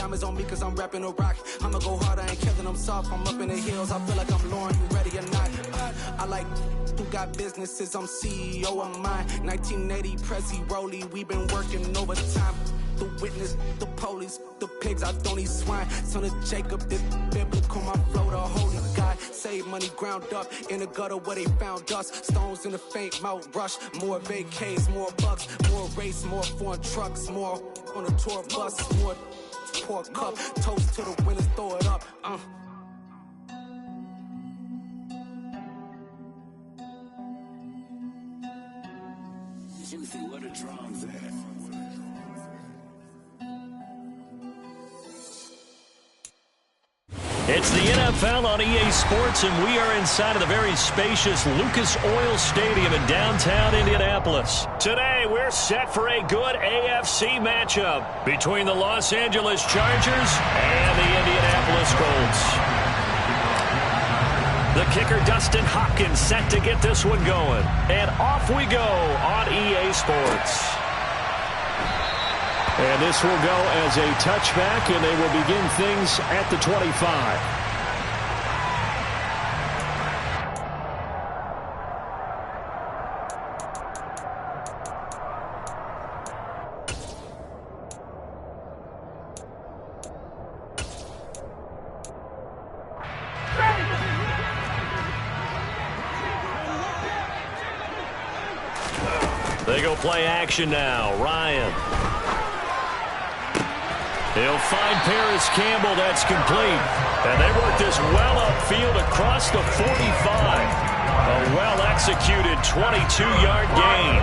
Diamonds on me cause I'm rapping a rock. I'ma go hard, I ain't killing them soft. I'm up in the hills, I feel like I'm Lauren, you ready or not? I like who got businesses, I'm CEO of mine. 1980 Prezi Rolly, we been working overtime. The witness, the police, the pigs, I don't eat swine. Son of Jacob, this biblical, my flow, the holy God. Save money ground up in the gutter where they found us. Stones in the faint mouth rush. More vacays, more bucks, more race, more foreign trucks, more on a tour bus, more pour cup. Toast to the winners, throw it up. Juicy, what a drums at. It's the NFL on EA Sports, and we are inside of the very spacious Lucas Oil Stadium in downtown Indianapolis. Today, we're set for a good AFC matchup between the Los Angeles Chargers and the Indianapolis Colts. The kicker, Dustin Hopkins, set to get this one going. And off we go on EA Sports. And this will go as a touchback, and they will begin things at the 25. They go play action now. Ryan. He'll find Paris Campbell. That's complete. And they work this well upfield across the 45. A well-executed 22-yard gain.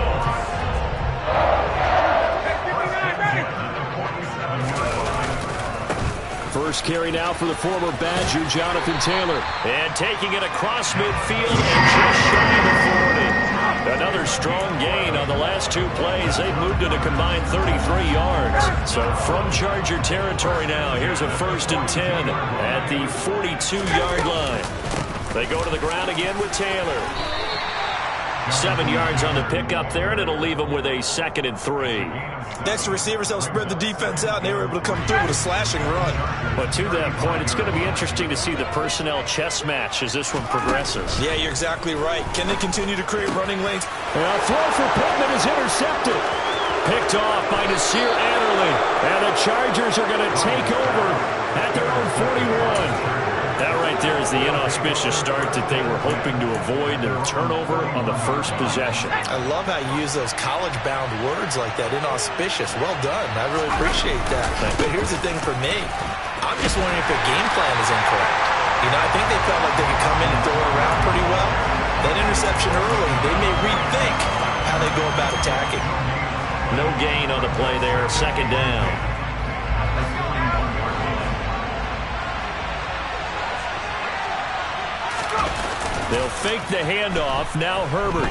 First carry now for the former Badger, Jonathan Taylor. And taking it across midfield and just shy of the 40. Another strong gain on the last two plays. They've moved it a combined 33 yards. So from Charger territory now, here's a 1st and 10 at the 42-yard line. They go to the ground again with Taylor. 7 yards on the pickup there, and it'll leave them with a 2nd and 3. Next, the receivers helped spread the defense out, and they were able to come through with a slashing run. But to that point, it's going to be interesting to see the personnel chess match as this one progresses. Yeah, you're exactly right. Can they continue to create running lanes? And a throw for Pittman is intercepted. Picked off by Nasir Adderley. And the Chargers are going to take over at their own 41. That right there is the inauspicious start that they were hoping to avoid, their turnover on the first possession. I love how you use those college-bound words like that, inauspicious. Well done. I really appreciate that. But here's the thing for me. I'm just wondering if their game plan is incorrect. You know, I think they felt like they could come in and throw it around pretty well. That interception early, they may rethink how they go about attacking. No gain on the play there, 2nd down. They'll fake the handoff. Now Herbert.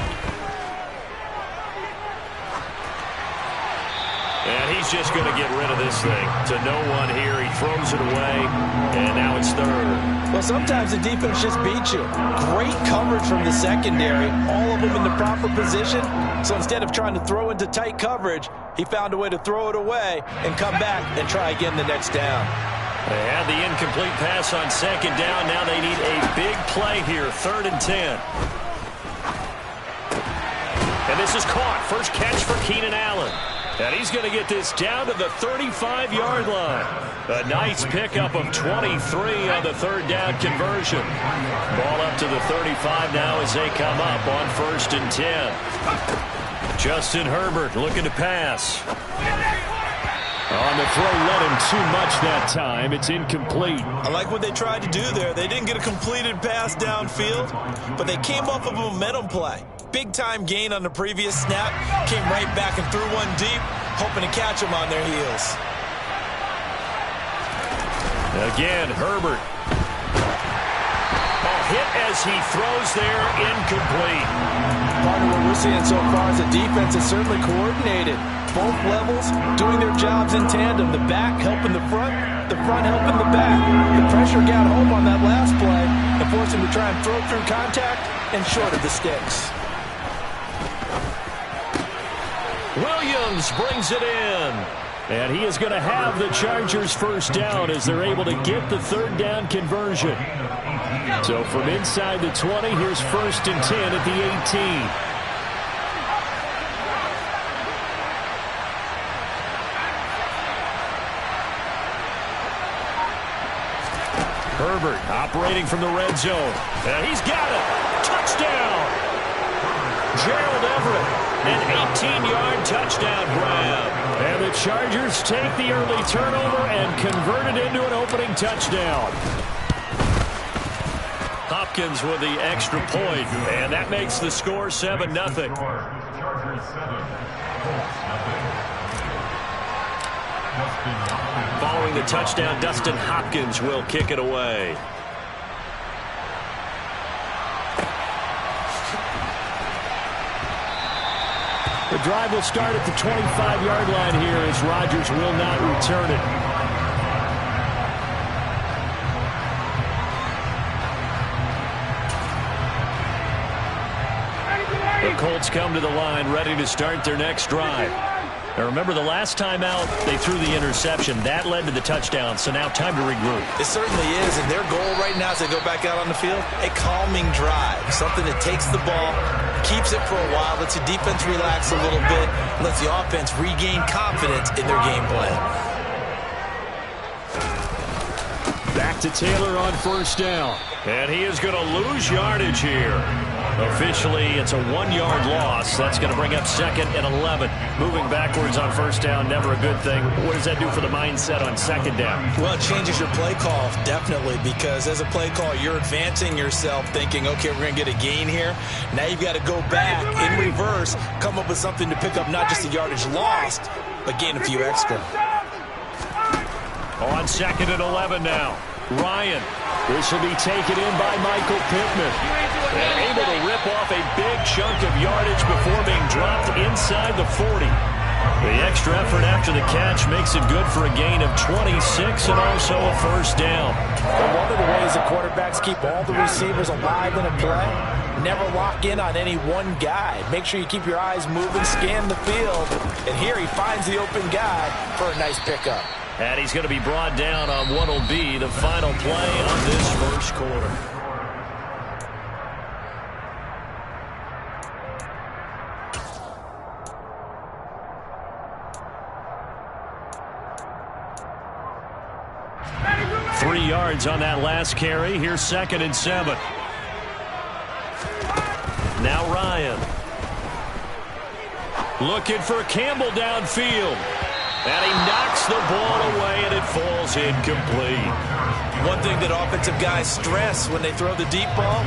And he's just going to get rid of this thing. To no one here. He throws it away. And now it's 3rd. Well, sometimes the defense just beats you. Great coverage from the secondary. All of them in the proper position. So instead of trying to throw into tight coverage, he found a way to throw it away and come back and try again the next down. They had the incomplete pass on 2nd down. Now they need a big play here, 3rd and 10. And this is caught. First catch for Keenan Allen. And he's going to get this down to the 35-yard line. A nice pickup of 23 on the 3rd down conversion. Ball up to the 35 now as they come up on 1st and 10. Justin Herbert looking to pass. On the throw, let him too much that time. It's incomplete. I like what they tried to do there. They didn't get a completed pass downfield, but they came off of a momentum play. Big-time gain on the previous snap. Came right back and threw one deep, hoping to catch them on their heels. Again, Herbert. A hit as he throws there, incomplete. Part of what we're seeing so far is the defense is certainly coordinated. Both levels doing their jobs in tandem. The back helping the front helping the back. The pressure got home on that last play and forced him to try and throw through contact and short of the sticks. Williams brings it in. And he is going to have the Chargers first down as they're able to get the third down conversion. So from inside the 20, here's 1st and 10 at the 18. Herbert operating from the red zone. And he's got it. Touchdown. Gerald Everett, an 18-yard touchdown grab. And the Chargers take the early turnover and convert it into an opening touchdown. Hopkins with the extra point, and that makes the score 7-0. Following the touchdown, Dustin Hopkins will kick it away. The drive will start at the 25-yard line here as Rodgers will not return it. The Colts come to the line ready to start their next drive. Now remember, the last time out, they threw the interception. That led to the touchdown, so now time to regroup. It certainly is, and their goal right now as they go back out on the field, a calming drive. Something that takes the ball, keeps it for a while, lets the defense relax a little bit, lets the offense regain confidence in their game plan. Back to Taylor on 1st down. And he is going to lose yardage here. Officially, it's a 1-yard loss. That's going to bring up 2nd and 11. Moving backwards on 1st down, never a good thing. What does that do for the mindset on 2nd down? Well, it changes your play call, definitely, because as a play call, you're advancing yourself thinking, okay, we're going to get a gain here. Now you've got to go back in reverse, come up with something to pick up not just the yardage lost, but gain a few extra. On 2nd and 11 now. Ryan. This will be taken in by Michael Pittman. And able to rip off a big chunk of yardage before being dropped inside the 40. The extra effort after the catch makes it good for a gain of 26 and also a 1st down. Well, one of the ways the quarterbacks keep all the receivers alive in a play, never lock in on any one guy. Make sure you keep your eyes moving, scan the field. And here he finds the open guy for a nice pickup. And he's going to be brought down on what will be the final play of this first quarter. Three yards on that last carry. Here's 2nd and 7. Now Ryan. Looking for Campbell downfield. And he knocks the ball away, and it falls incomplete. One thing that offensive guys stress when they throw the deep ball,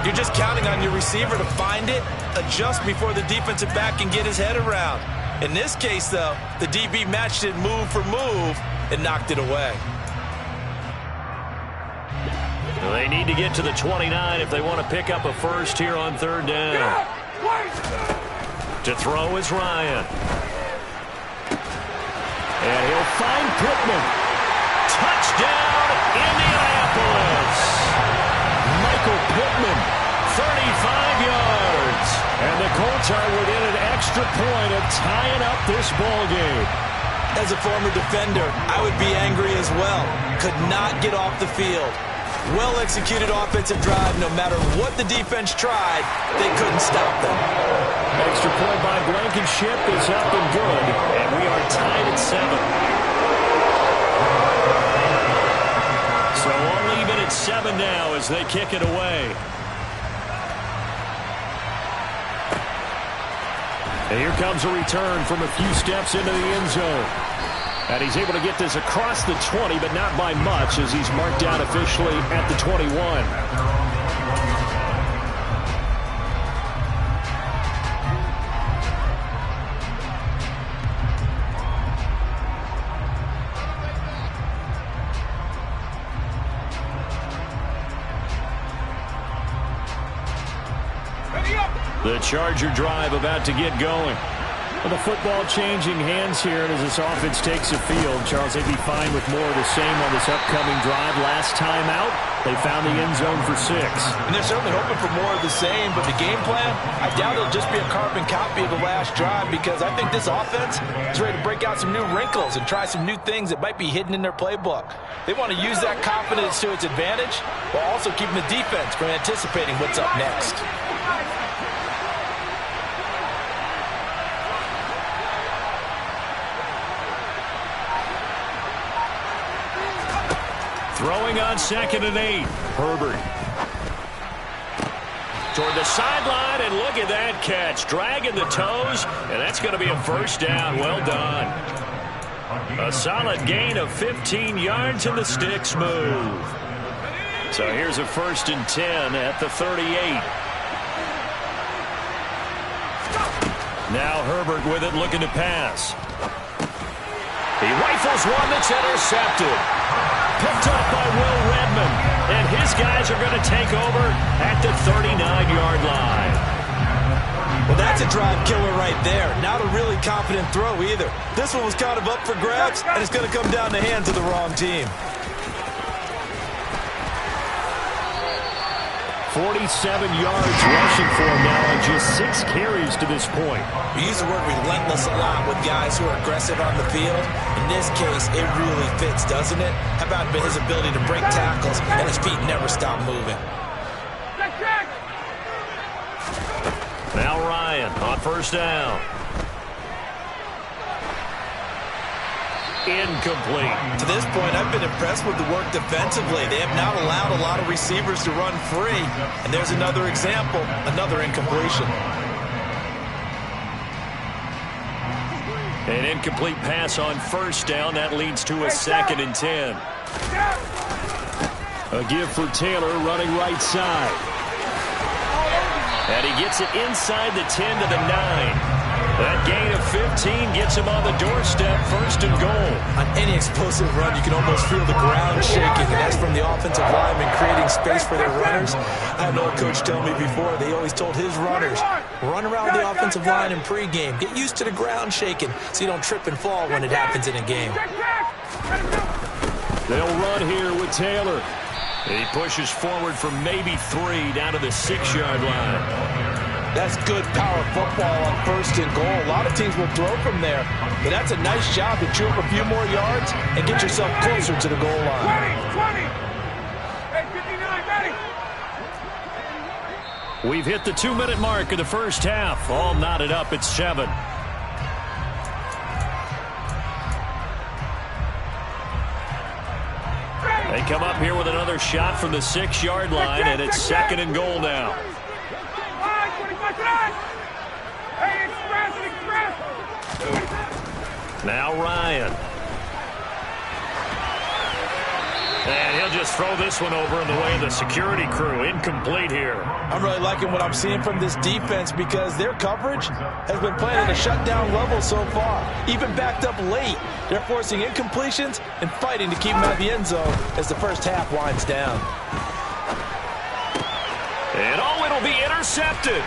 you're just counting on your receiver to find it, adjust before the defensive back can get his head around. In this case, though, the DB matched it move for move and knocked it away. They need to get to the 29 if they want to pick up a first here on 3rd down. To throw is Ryan. And he'll find Pittman. Touchdown, Indianapolis. Michael Pittman, 35 yards. And the Colts are within an extra point of tying up this ball game. As a former defender, I would be angry as well. Could not get off the field. Well-executed offensive drive. No matter what the defense tried, they couldn't stop them. Extra point by Blankenship is up and good. And we are tied at 7. So all even at 7 now as they kick it away. And here comes a return from a few steps into the end zone. And he's able to get this across the 20, but not by much as he's marked down officially at the 21. The Charger drive about to get going. Well, the football changing hands here, and as this offense takes the field, Charles, they'd be fine with more of the same on this upcoming drive. Last time out, they found the end zone for 6. And they're certainly hoping for more of the same, but the game plan, I doubt it'll just be a carbon copy of the last drive, because I think this offense is ready to break out some new wrinkles and try some new things that might be hidden in their playbook. They want to use that confidence to its advantage, while also keeping the defense from anticipating what's up next. Throwing on 2nd and 8. Herbert. Toward the sideline, and look at that catch. Dragging the toes, and that's going to be a first down. Well done. A solid gain of 15 yards, and the sticks move. So here's a 1st and 10 at the 38. Now Herbert with it, looking to pass. He rifles one that's intercepted. Picked up by Will Redmond, and his guys are going to take over at the 39-yard line. Well, that's a drive killer right there. Not a really confident throw either. This one was kind of up for grabs, and it's going to come down the hands of the wrong team. 47 yards rushing for him now on just 6 carries to this point. We use the word relentless a lot with guys who are aggressive on the field. In this case, it really fits, doesn't it? How about his ability to break tackles and his feet never stop moving? Now Ryan on 1st down. Incomplete. To this point, I've been impressed with the work defensively. They have not allowed a lot of receivers to run free. And there's another example, another incompletion. An incomplete pass on 1st down. That leads to a 2nd and 10. A give for Taylor running right side. And he gets it inside the 10 to the 9. That gain of 15 gets him on the doorstep, 1st and goal. On any explosive run, you can almost feel the ground shaking, and that's from the offensive linemen creating space for their runners. I had an old coach tell me before, they always told his runners, run around the offensive line in pregame. Get used to the ground shaking so you don't trip and fall when it happens in a game. They'll run here with Taylor. He pushes forward from maybe 3 down to the 6-yard line. That's good power football on 1st and goal. A lot of teams will throw from there, but that's a nice job to chew up a few more yards and get yourself closer to the goal line. 20. Hey, 59, We've hit the 2-minute mark of the first half. All knotted up at 7. They come up here with another shot from the 6-yard line, and it's 2nd and goal now. Now Ryan. And he'll just throw this one over in the way of the security crew. Incomplete here. I'm really liking what I'm seeing from this defense because their coverage has been playing at a shutdown level so far. Even backed up late, they're forcing incompletions and fighting to keep them out of the end zone as the first half winds down. And it'll be intercepted.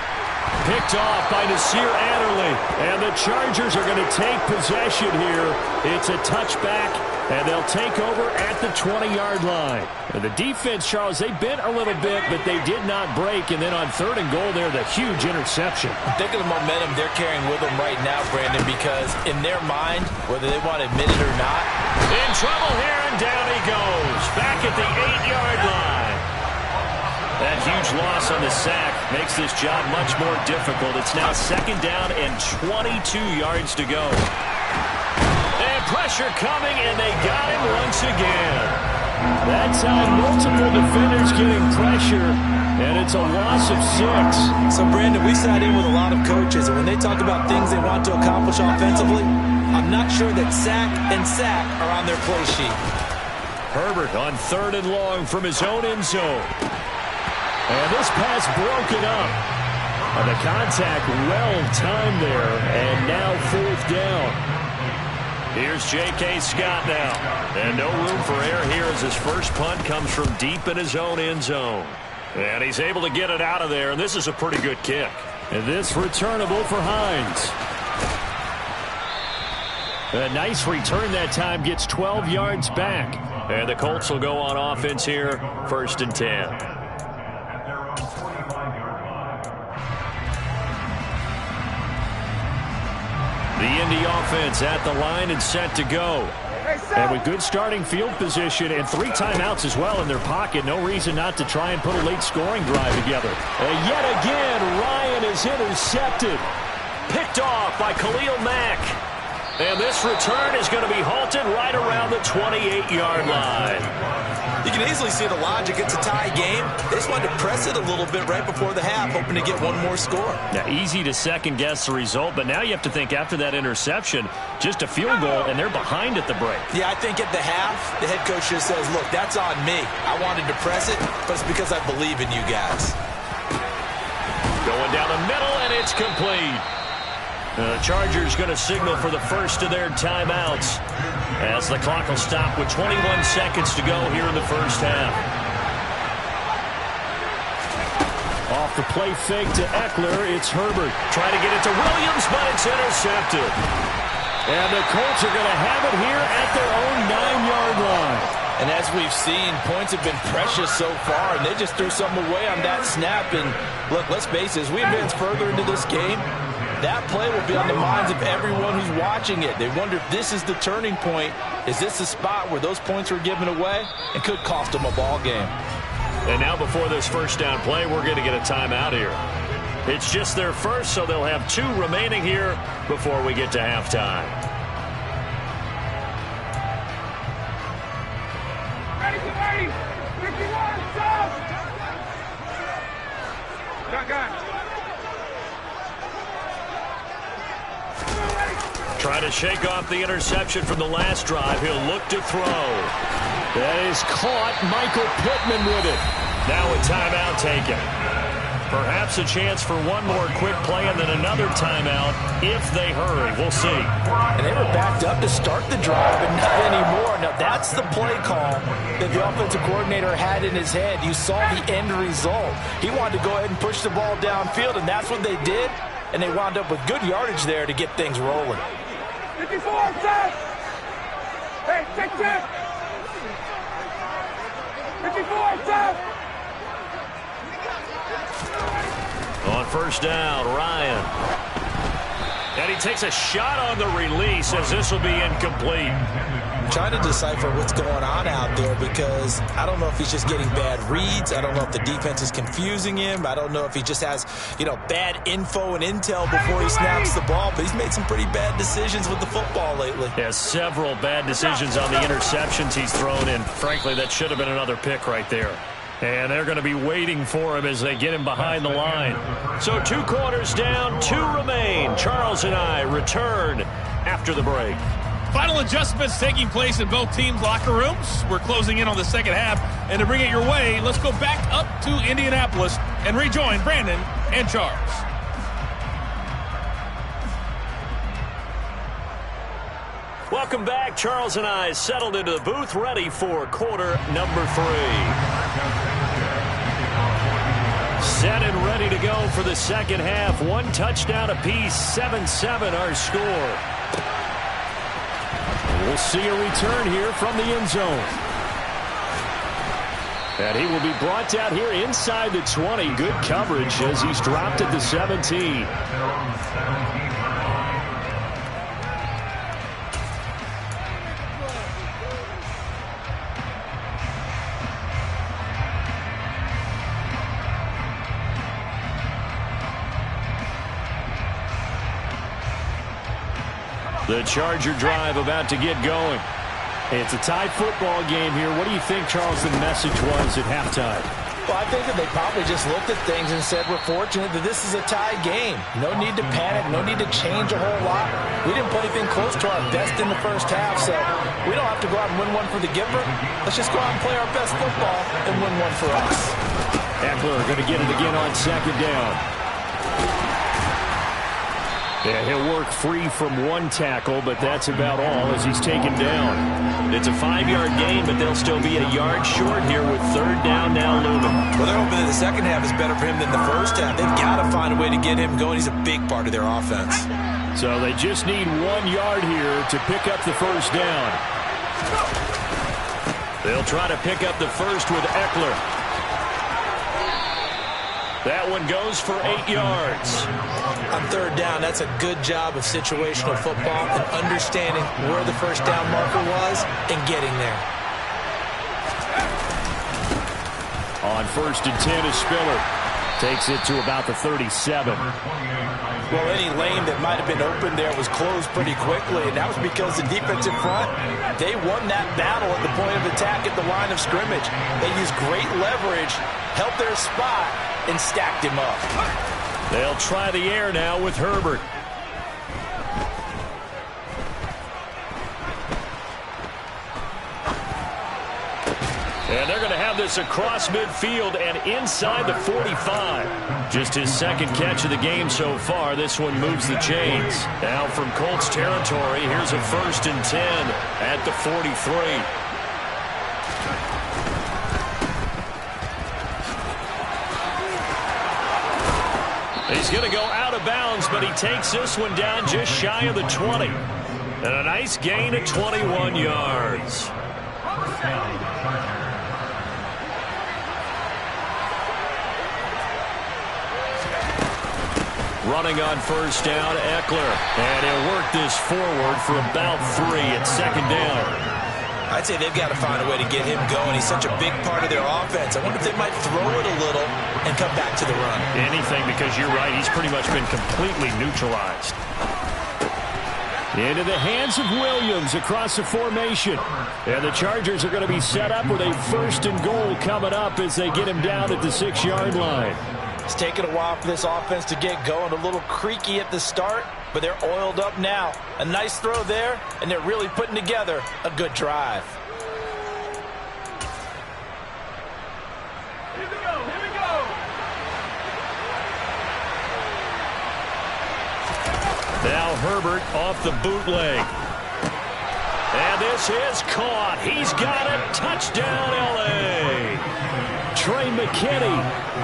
Picked off by Nasir Adderley. And the Chargers are going to take possession here. It's a touchback, and they'll take over at the 20-yard line. And the defense, Charles, they bent a little bit, but they did not break. And then on 3rd and goal there, the huge interception. Think of the momentum they're carrying with them right now, Brandon, because in their mind, whether they want to admit it or not, in trouble here, and down he goes. Back at the 8-yard line. That huge loss on the sack makes this job much more difficult. It's now 2nd down and 22 yards to go. And pressure coming, and they got him once again. That's how multiple defenders getting pressure, and it's a loss of 6. So, Brandon, we sat in with a lot of coaches, and when they talk about things they want to accomplish offensively, I'm not sure that sack and sack are on their play sheet. Herbert on 3rd and long from his own end zone. And this pass broken up. And the contact well-timed there. And now 4th down. Here's J.K. Scott now. And no room for error here as his first punt comes from deep in his own end zone. And he's able to get it out of there. And this is a pretty good kick. And this returnable for Hines. A nice return that time, gets 12 yards back. And the Colts will go on offense here, 1st and 10. The Indy offense at the line and set to go. And with good starting field position and 3 timeouts as well in their pocket, no reason not to try and put a late scoring drive together. And yet again, Ryan is intercepted. Picked off by Khalil Mack. And this return is going to be halted right around the 28-yard line. You can easily see the logic. It's a tie game. They just wanted to press it a little bit right before the half, hoping to get one more score. Yeah, easy to second-guess the result, but now you have to think after that interception, just a field goal, and they're behind at the break. Yeah, I think at the half, the head coach just says, look, that's on me. I wanted to press it, but it's because I believe in you guys. Going down the middle, and it's complete. The Chargers going to signal for the first of their timeouts as the clock will stop with 21 seconds to go here in the first half. Off the play fake to Eckler, it's Herbert. Trying to get it to Williams, but it's intercepted. And the Colts are going to have it here at their own 9-yard line. And as we've seen, points have been precious so far, and they just threw something away on that snap. And look, let's face it, as we advance further into this game, that play will be on the minds of everyone who's watching it. They wonder if this is the turning point. Is this the spot where those points were given away? It could cost them a ball game. And now before this first down play, we're going to get a timeout here. It's just their first, so they'll have 2 remaining here before we get to halftime. Ready, get ready. 51, stop. Gun. Trying to shake off the interception from the last drive. He'll look to throw. That is caught. Michael Pittman with it. Now a timeout taken. Perhaps a chance for one more quick play and then another timeout if they hurry. We'll see. And they were backed up to start the drive, but not anymore. Now, that's the play call that the offensive coordinator had in his head. You saw the end result. He wanted to go ahead and push the ball downfield, and that's what they did. And they wound up with good yardage there to get things rolling. 54, set. Hey, check. 54, set. On first down, Ryan. And he takes a shot on the release as this will be incomplete. I'm trying to decipher what's going on out there because I don't know if he's just getting bad reads. I don't know if the defense is confusing him. I don't know if he just has, bad info and intel before he snaps the ball. But he's made some pretty bad decisions with the football lately. Yeah, several bad decisions on the interceptions he's thrown in. Frankly, that should have been another pick right there. And they're going to be waiting for him as they get him behind the line. So 2 quarters down, 2 remain. Charles and I return after the break. Final adjustments taking place in both teams' locker rooms. We're closing in on the second half. And to bring it your way, let's go back up to Indianapolis and rejoin Brandon and Charles. Welcome back. Charles and I settled into the booth, ready for quarter number 3. Set and ready to go for the second half. 1 touchdown apiece, 7-7 our score. We'll see a return here from the end zone. And he will be brought down here inside the 20. Good coverage as he's dropped at the 17. The Charger drive about to get going. It's a tie football game here. What do you think, Charles, the message was at halftime? Well, I think that they probably just looked at things and said, we're fortunate that this is a tie game. No need to panic. No need to change a whole lot. We didn't play anything close to our best in the first half, so we don't have to go out and win one for the giver. Let's just go out and play our best football and win one for us. Eckler going to get it again on second down. Yeah, he'll work free from 1 tackle, but that's about all as he's taken down. It's a 5-yard gain, but they'll still be a yard short here with third down now looming. Well, they're hoping that the second half is better for him than the first half. They've got to find a way to get him going. He's a big part of their offense. So they just need 1 yard here to pick up the first down. They'll try to pick up the first with Eckler. That one goes for 8 yards. On third down, that's a good job of situational football and understanding where the first down marker was and getting there. On 1st and 10 is Spiller. Takes it to about the 37. Well, any lane that might have been open there was closed pretty quickly, and that was because the defensive front, they won that battle at the point of attack at the line of scrimmage. They used great leverage, helped their spot, and stacked him up. They'll try the air now with Herbert. And they're going to have this across midfield and inside the 45. Just his second catch of the game so far. This one moves the chains. Now from Colts territory, here's a 1st and 10 at the 43. He's going to go out of bounds, but he takes this one down just shy of the 20. And a nice gain of 21 yards. Running on 1st down, Eckler. And he'll work this forward for about 3 at 2nd down. I'd say they've got to find a way to get him going. He's such a big part of their offense. I wonder if they might throw it a little and come back to the run. Anything, because you're right. He's pretty much been completely neutralized. Into the hands of Williams across the formation. And the Chargers are going to be set up with a 1st and goal coming up as they get him down at the 6-yard line. It's taken a while for this offense to get going. A little creaky at the start, but they're oiled up now. A nice throw there, and they're really putting together a good drive. Here we go, here we go. Now Herbert off the bootleg. And this is caught. He's got it. Touchdown, L.A. Trey McKinney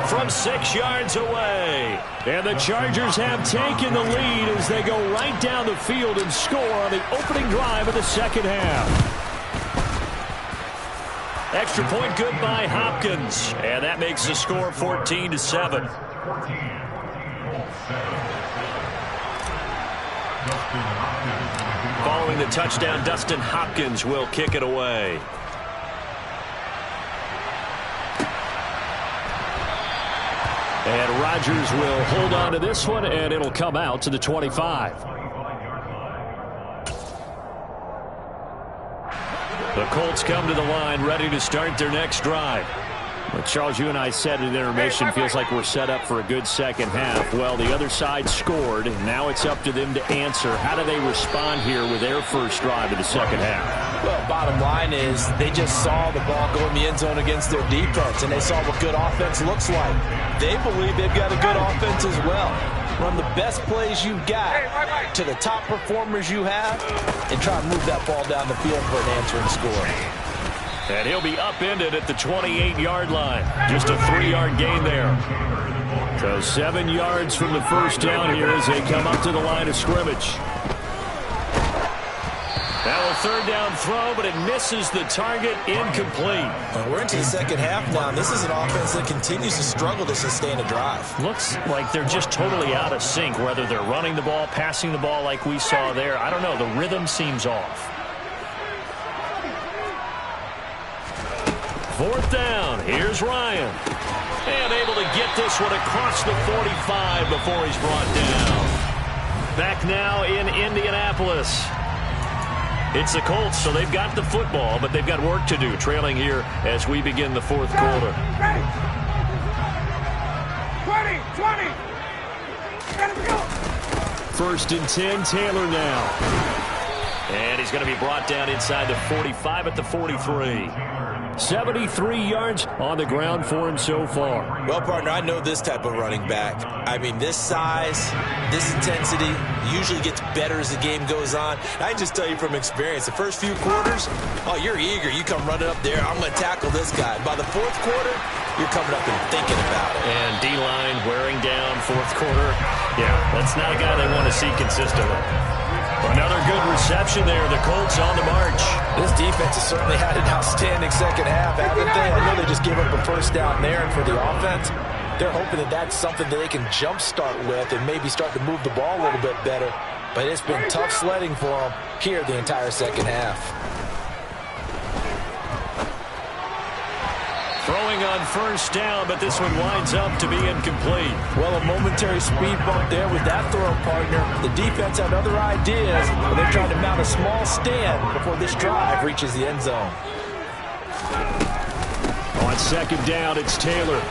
from 6 yards away. And the Chargers have taken the lead as they go right down the field and score on the opening drive of the second half. Extra point good by Hopkins. And that makes the score 14-7. Following the touchdown, Dustin Hopkins will kick it away. And Rodgers will hold on to this one, and it'll come out to the 25. The Colts come to the line, ready to start their next drive. Well, Charles, you and I said at intermission, feels like we're set up for a good second half. Well, the other side scored, and now it's up to them to answer. How do they respond here with their first drive of the second half? Well, bottom line is they just saw the ball go in the end zone against their defense, and they saw what good offense looks like. They believe they've got a good offense as well. Run the best plays you've got to the top performers you have, and try to move that ball down the field for an answering score. And he'll be upended at the 28-yard line. Just a 3-yard gain there. So 7 yards from the first down here as they come up to the line of scrimmage. Now a 3rd down throw, but it misses the target, incomplete. Well, we're into the second half now, and this is an offense that continues to struggle to sustain a drive. Looks like they're just totally out of sync, whether they're running the ball, passing the ball like we saw there. I don't know. The rhythm seems off. 4th down. Here's Ryan. And able to get this one across the 45 before he's brought down. Back now in Indianapolis. It's the Colts, so they've got the football, but they've got work to do, trailing here as we begin the 4th quarter. 20, 20. Let him go. 1st and 10, Taylor now. And he's going to be brought down inside the 45 at the 43. 73 yards on the ground for him so far. Well, partner, I know this type of running back. I mean, this size, this intensity usually gets better as the game goes on. I can just tell you from experience, the first few quarters, oh, you're eager. You come running up there, I'm going to tackle this guy. By the fourth quarter, you're coming up and thinking about it. And D-line wearing down fourth quarter. Yeah, that's not a guy they want to see consistently. Another good reception there. The Colts on the march. This defense has certainly had an outstanding second half, haven't they? I know they just gave up a first down there, and for the offense, they're hoping that that's something that they can jumpstart with and maybe start to move the ball a little bit better. But it's been tough sledding for them here the entire second half. Throwing on first down, but this one winds up to be incomplete. Well, a momentary speed bump there with that throw, partner. The defense had other ideas, but they're trying to mount a small stand before this drive reaches the end zone. On second down, it's Taylor.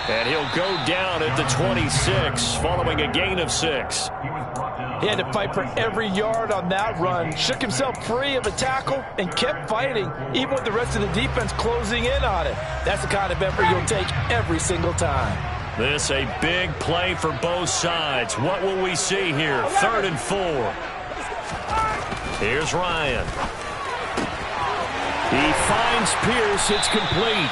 And he'll go down at the 26, following a gain of 6. He had to fight for every yard on that run, shook himself free of a tackle, and kept fighting, even with the rest of the defense closing in on it. That's the kind of effort you'll take every single time. This a big play for both sides. What will we see here? 3rd and 4. Here's Ryan. He finds Pierce. It's complete.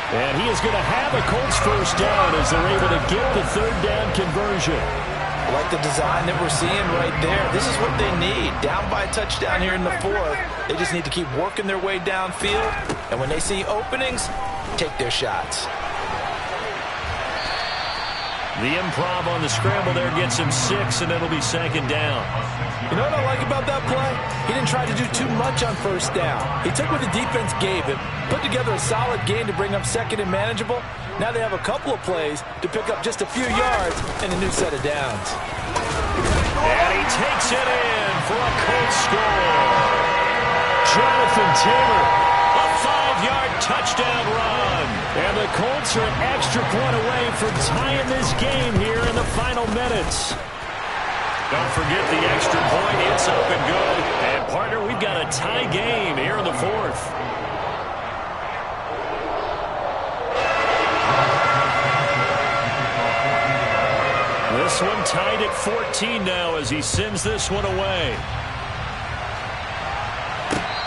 And he is going to have a Colts first down as they're able to get the 3rd down conversion. I like the design that we're seeing right there. This is what they need. Down by a touchdown here in the 4th. They just need to keep working their way downfield. And when they see openings, take their shots. The improv on the scramble there gets him 6, and it'll be 2nd down. You know what I like about that play? He didn't try to do too much on first down. He took what the defense gave him, put together a solid gain to bring up 2nd and manageable. Now they have a couple of plays to pick up just a few yards and a new set of downs. And he takes it in for a Colts score. Jonathan Taylor, a 5-yard touchdown run. And the Colts are an extra point away from tying this game here in the final minutes. Don't forget the extra point. It's up and good. And, partner, we've got a tie game here in the 4th. This one tied at 14 now as he sends this one away.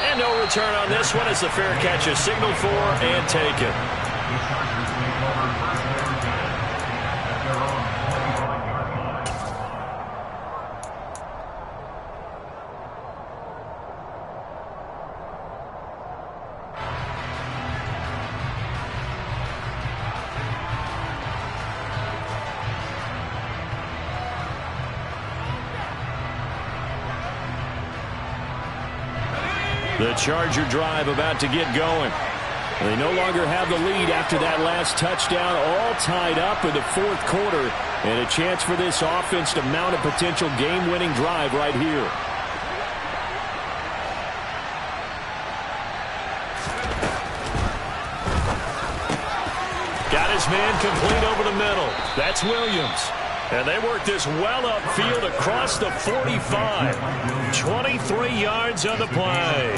And no return on this one as the fair catch is signaled for and taken. The Charger drive about to get going. They no longer have the lead after that last touchdown, all tied up in the 4th quarter, and a chance for this offense to mount a potential game-winning drive right here. Got his man complete over the middle. That's Williams. And they work this well upfield across the 45. 23 yards on the play.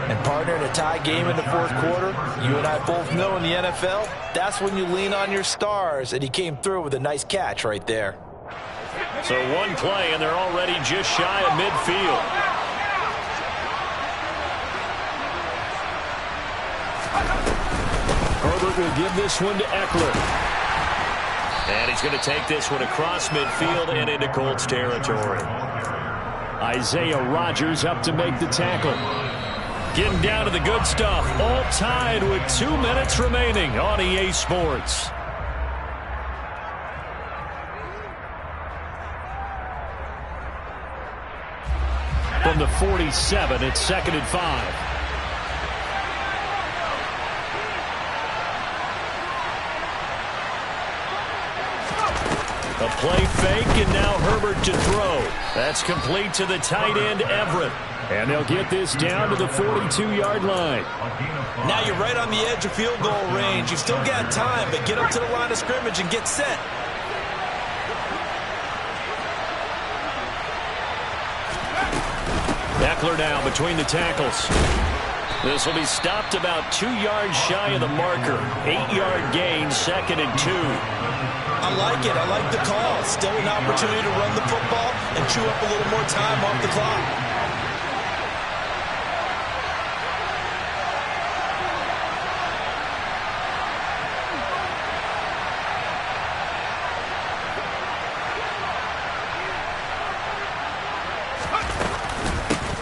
And, partner, in a tie game in the 4th quarter, you and I both know in the NFL, that's when you lean on your stars. And he came through with a nice catch right there. So one play, and they're already just shy of midfield. Herbert will give this one to Eckler. And he's going to take this one across midfield and into Colts territory. Isaiah Rodgers up to make the tackle. Getting down to the good stuff. All tied with 2 minutes remaining on EA Sports. From the 47, it's 2nd and 5. A play fake, and now Herbert to throw. That's complete to the tight end, Everett. And they'll get this down to the 42-yard line. Now you're right on the edge of field goal range. You've still got time, but get up to the line of scrimmage and get set. Eckler now between the tackles. This will be stopped about 2 yards shy of the marker. 8-yard gain, 2nd and 2. I like it. I like the call. Still an opportunity to run the football and chew up a little more time off the clock.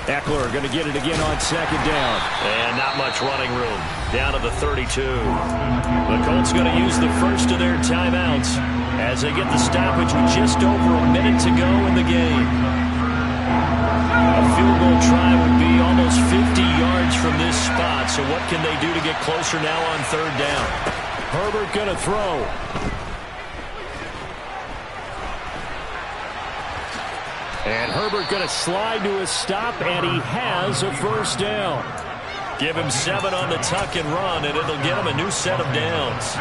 Eckler going to get it again on 2nd down. And not much running room. Down to the 32. The Colts going to use the first of their timeouts as they get the stoppage with just over a minute to go in the game. A field goal try would be almost 50 yards from this spot. So what can they do to get closer now on 3rd down? Herbert going to throw. And Herbert going to slide to a stop, and he has a 1st down. Give him 7 on the tuck and run, and it'll get him a new set of downs.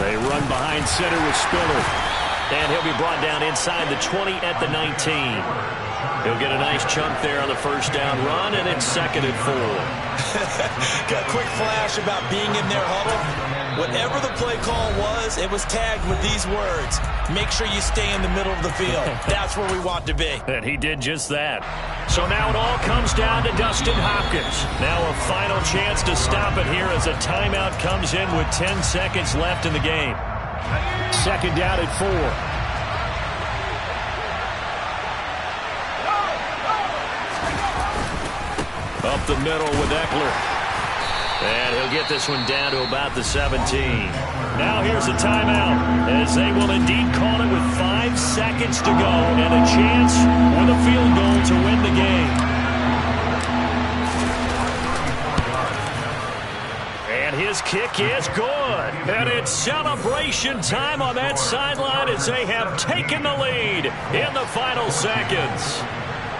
They run behind center with Spiller. And he'll be brought down inside the 20 at the 19. He'll get a nice chunk there on the 1st down run, and it's 2nd and 4. Got a quick flash about being in their huddle. Whatever the play call was, it was tagged with these words. Make sure you stay in the middle of the field. That's where we want to be. And he did just that. So now it all comes down to Dustin Hopkins. Now a final chance to stop it here as a timeout comes in with 10 seconds left in the game. 2nd down at 4. Up the middle with Eckler. And he'll get this one down to about the 17. Now here's a timeout as they will indeed call it with 5 seconds to go and a chance with a field goal to win the game. And his kick is good. And it's celebration time on that sideline as they have taken the lead in the final seconds.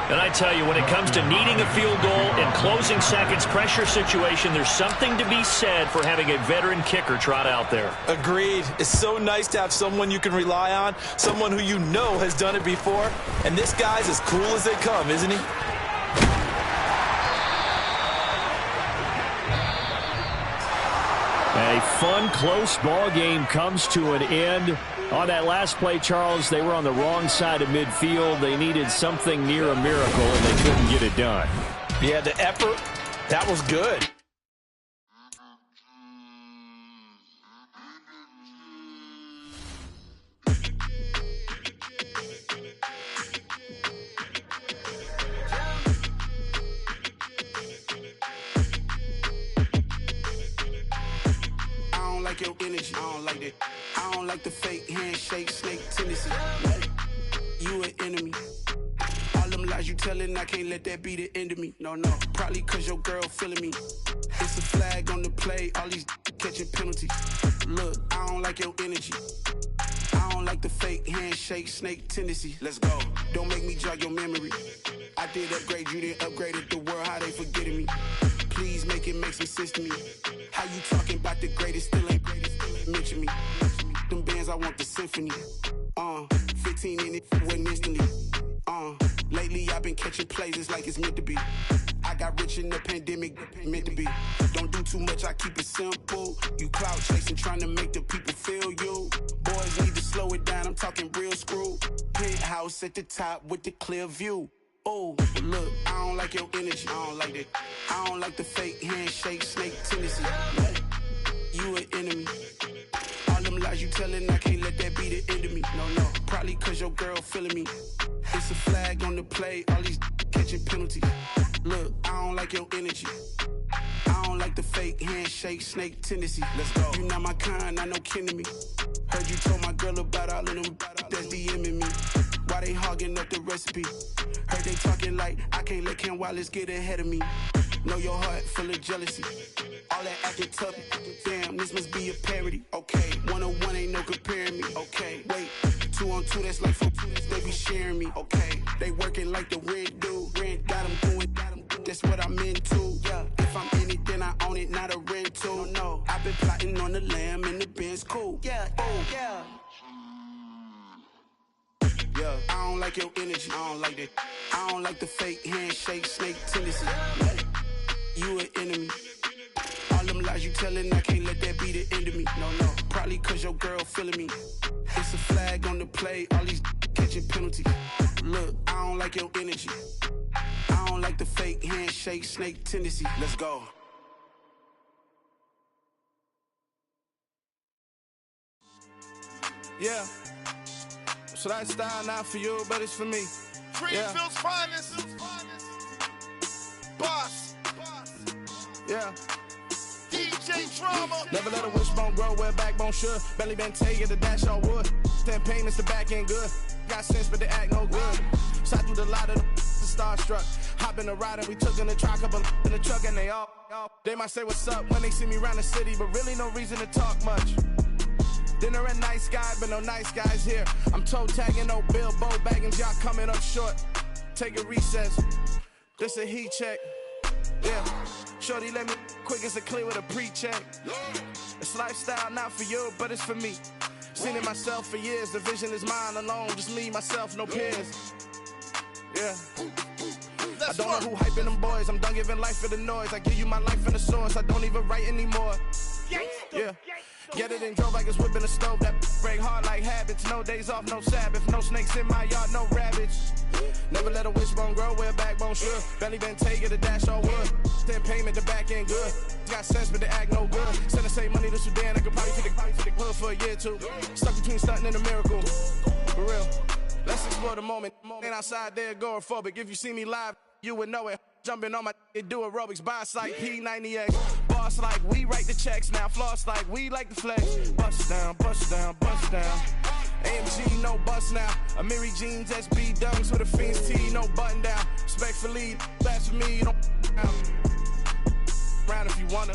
And I tell you, when it comes to needing a field goal in closing seconds pressure situation, there's something to be said for having a veteran kicker trot out there. Agreed. It's so nice to have someone you can rely on, someone who you know has done it before. And this guy's as cool as they come, isn't he? A fun, close ball game comes to an end. On that last play, Charles, they were on the wrong side of midfield. They needed something near a miracle, and they couldn't get it done. Yeah, the effort, that was good. Your energy, I don't like that. I don't like the fake handshake, snake tendency. You an enemy. All them lies you telling, I can't let that be the end of me. No, probably cause your girl feeling me. It's a flag on the play, all these catching penalties. Look, I don't like your energy. I don't like the fake handshake, snake tendency. Let's go. Don't make me jog your memory. I did upgrade, you didn't upgrade it. The world, how they forgetting me. Please make it make some sense to me. How you talking about the greatest, still ain't mention me. Them bands, I want the symphony. 15 in it, wasn't instantly. Lately I've been catching plays, it's like it's meant to be. I got rich in the pandemic, meant to be. Don't do too much, I keep it simple. You clout chasing, trying to make the people feel you. Boys need to slow it down, I'm talking real screw. Penthouse at the top with the clear view. Oh, look, I don't like your energy. I don't like that. I don't like the fake handshake, snake tendency. You an enemy. All them lies you telling, I can't let that be the end of me. No, probably cause your girl feeling me. It's a flag on the play, all these catching penalties. Look, I don't like your energy. I don't like the fake handshake, snake tendency. Let's go. You not my kind, I know kin to me. Heard you told my girl about all of them that's DMing me. Why they hogging up the recipe? Heard they talking like I can't let Ken Wallace get ahead of me. Know your heart full of jealousy. All that acting tough, damn, this must be a parody. Okay, 1-on-1 ain't no comparing me. Okay, wait, 2-on-2, that's like 4-2, they be sharing me. Okay, they working like the rent do. Rent got them doing, that's what I'm into. Yeah, if I'm in it, then I own it, not a rental. No, I've been plotting on the lamb and the Benz cool. Yeah, oh, yeah. Yeah. Look, I don't like your energy. I don't like that. I don't like the fake handshake, snake tendency. You an enemy. All them lies you telling, I can't let that be the end of me. No, probably cause your girl feeling me. It's a flag on the play, all these catching penalties. Look, I don't like your energy. I don't like the fake handshake, snake tendency. Let's go. Yeah. So that style not for you, but it's for me. Greenfield's finest. Boss. Yeah. DJ Drama. Never let a wishbone grow where backbone should. Belly been taking the dash on wood. 10 payments, the back end good. Got sense, but they act no good. Shot through the lot of the starstruck. Hop in the ride and we took in the truck, couple in the truck, and they all. They might say what's up when they see me around the city, but really no reason to talk much. Dinner at nice guy, but no nice guys here. I'm toe tagging, no Bilbo baggins, y'all coming up short. Take a recess. This a heat check. Yeah. Shorty let me quick as a clear with a pre-check. It's lifestyle not for you, but it's for me. Seen it myself for years. The vision is mine alone. Just me, myself, no peers. Yeah. I don't know who hyping them boys. I'm done giving life for the noise. I give you my life in the source. I don't even write anymore. Yeah. Get it and drove like it's whipping a stove. That break hard like habits. No days off, no Sabbath. No snakes in my yard, no rabbits. Never let a wishbone grow where backbone should. Belly been taking the dash on wood. 10 payment, the back end good. Got sense, but they act no good. Send the same money to Sudan. I could probably take the hood for a year or two. Stuck between stunting and a miracle. For real. Let's explore the moment. Ain't outside there agoraphobic. If you see me live, you would know it. Jumping on my do aerobics, boss like P90X. Boss like we write the checks now. Floss like we like the flex. Bust down, bust down, bust down. AMG, no bust now. Amiri jeans, SB dunks with a Fiends T, no button down. Respectfully, that's for me, you don't round if you wanna.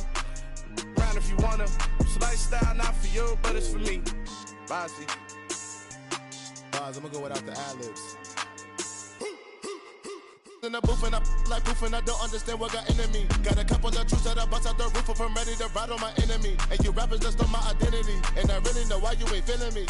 Round if you wanna. It's lifestyle not for you, but it's for me. Bossy. Boz, I'm gonna go without the ad-libs. In the booth and I like proof and I don't understand what got into me. Got a couple of truths that I bust out the roof if I'm ready to ride on my enemy. And you rappers just stole my identity. And I really know why you ain't feeling me.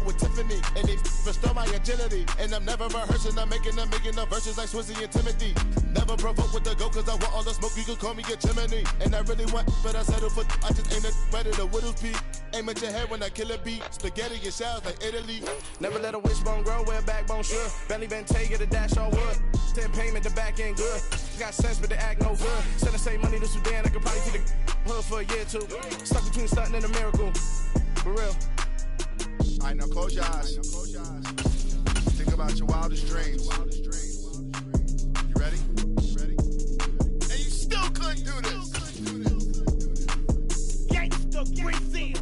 With Tiffany, and they restore my agility. And I'm never rehearsing, I'm making a million of verses like Swizzy and Timothy. Never provoke with the go, cause I want all the smoke, you can call me a chimney. And I really want, but I settle for, I just ain't ready to whittles peak. Aim at your head when I kill a beat. Spaghetti and shells like Italy. Never let a wishbone grow where backbone should. Belly been taking the dash on wood. 10 payment, the back end good. Got sense, but they act no good. Send the same money to Sudan, I could probably take the hood for a year or two. Stuck between stunting and a miracle. For real. All right, now close your eyes. Think about your wildest dreams. You ready? And you still couldn't do this. Gangsta Brazil.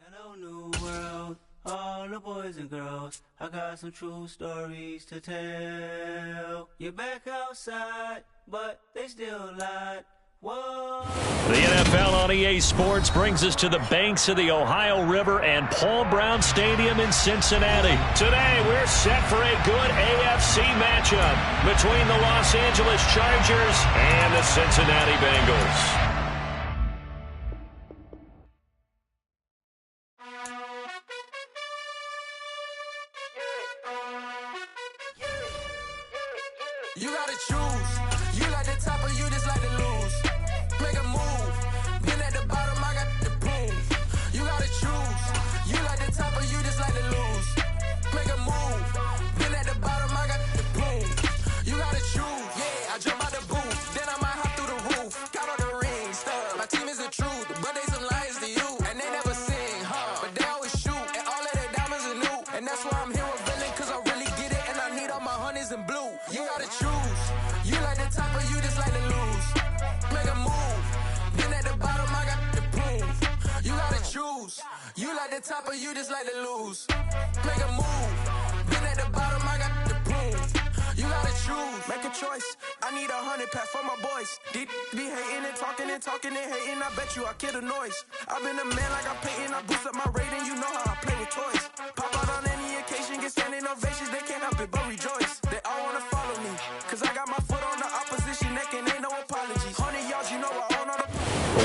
Hello, new world. All the boys and girls, I got some true stories to tell. You're back outside, but they still lied. Whoa. The NFL on EA Sports brings us to the banks of the Ohio River and Paul Brown Stadium in Cincinnati. Today, we're set for a good AFC matchup between the Los Angeles Chargers and the Cincinnati Bengals. You gotta choose. You like the top or you just like to lose. Make a move. Been at the bottom, I got the proof. You gotta choose. You like the top or you just like to lose. Make a move. Been at the bottom, I got the proof. You gotta choose. Yeah, I jump out the booth. Then I might hop through the roof. Count on the ring stuff. My team is the truth, but they some liars to you. And they never sing, but they always shoot. And all of their diamonds are new. And that's why I'm here with Villain, cause I really get it. And I need all my honeys in blue. You gotta choose. You like the top or you just like to lose. Make a move. Been at the bottom, I got the proof. You gotta choose. You like the top or you just like to lose. Make a move. Been at the bottom, I got the proof. You gotta choose. Make a choice. I need 100 pack for my boys. Deep be hating and talking and hating. I bet you I kill the noise. I've been a man like I'm Peyton. I boost up my rating. You know how I play with toys. Pop out on any occasion, get standing ovations. They can't help it but rejoice. They all wanna follow me, cause I got my foot on the opposition neck and ain't no apologies. 100 yards, you know I own all the.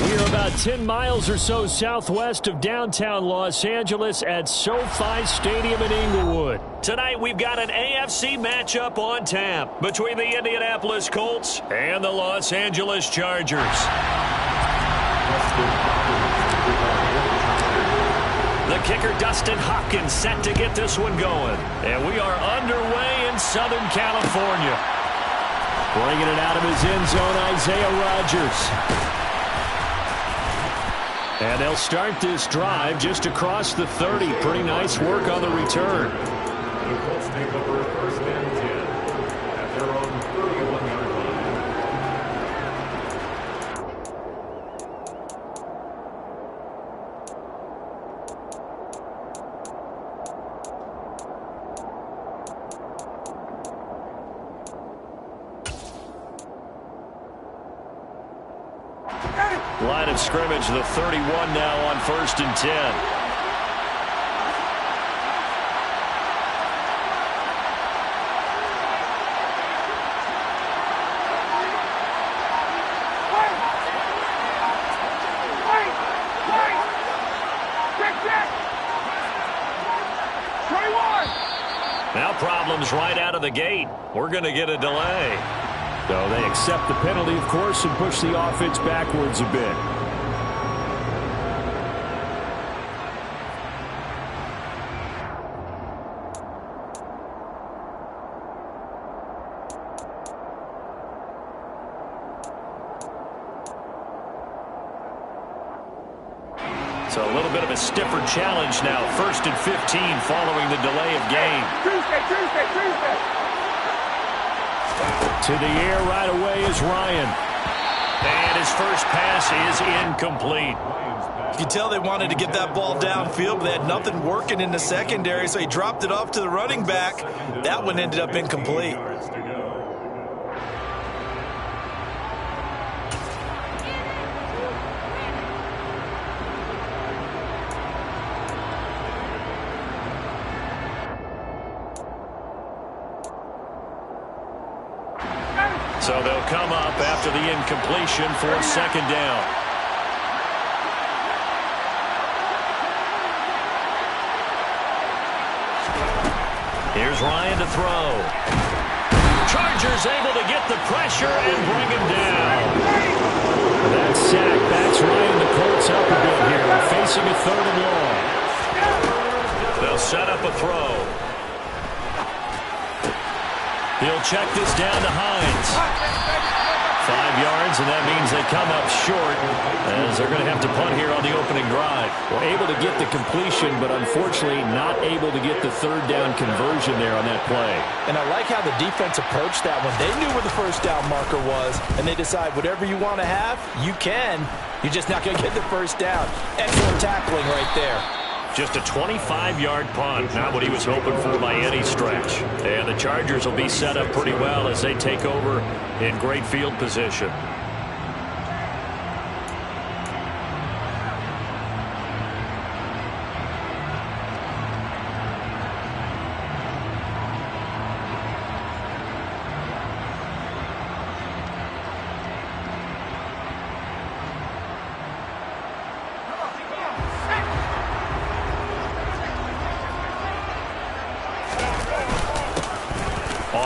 We are about about 10 miles or so southwest of downtown Los Angeles at SoFi Stadium in Inglewood. Tonight we've got an AFC matchup on tap between the Indianapolis Colts and the Los Angeles Chargers. The kicker, Dustin Hopkins, set to get this one going. And we are underway in Southern California. Bringing it out of his end zone, Isaiah Rodgers. And they'll start this drive just across the 30. Pretty nice work on the return. The Colts take over first and 10 at their own 31-yard line. Line of scrimmage, the 31 now on first and 10. Now problems right out of the gate. We're going to get a delay. So they accept the penalty, of course, and push the offense backwards a bit. So a little bit of a stiffer challenge now. First and 15 following the delay of game. Tuesday. To the air right away is Ryan. And his first pass is incomplete. You can tell they wanted to get that ball downfield, but they had nothing working in the secondary, so he dropped it off to the running back. That one ended up incomplete. So they'll come up after the incompletion for second down. Here's Ryan to throw. Chargers able to get the pressure and bring him down. That sack backs Ryan the Colts up a bit here, facing a third and long. They'll set up a throw. He'll check this down to Hines. 5 yards, and that means they come up short as they're going to have to punt here on the opening drive. Well, able to get the completion, but unfortunately not able to get the third down conversion there on that play. And I like how the defense approached that one. They knew where the first down marker was, and they decide whatever you want to have, you can. You're just not going to get the first down. Excellent tackling right there. Just a 25-yard punt, not what he was hoping for by any stretch. And the Chargers will be set up pretty well as they take over in great field position.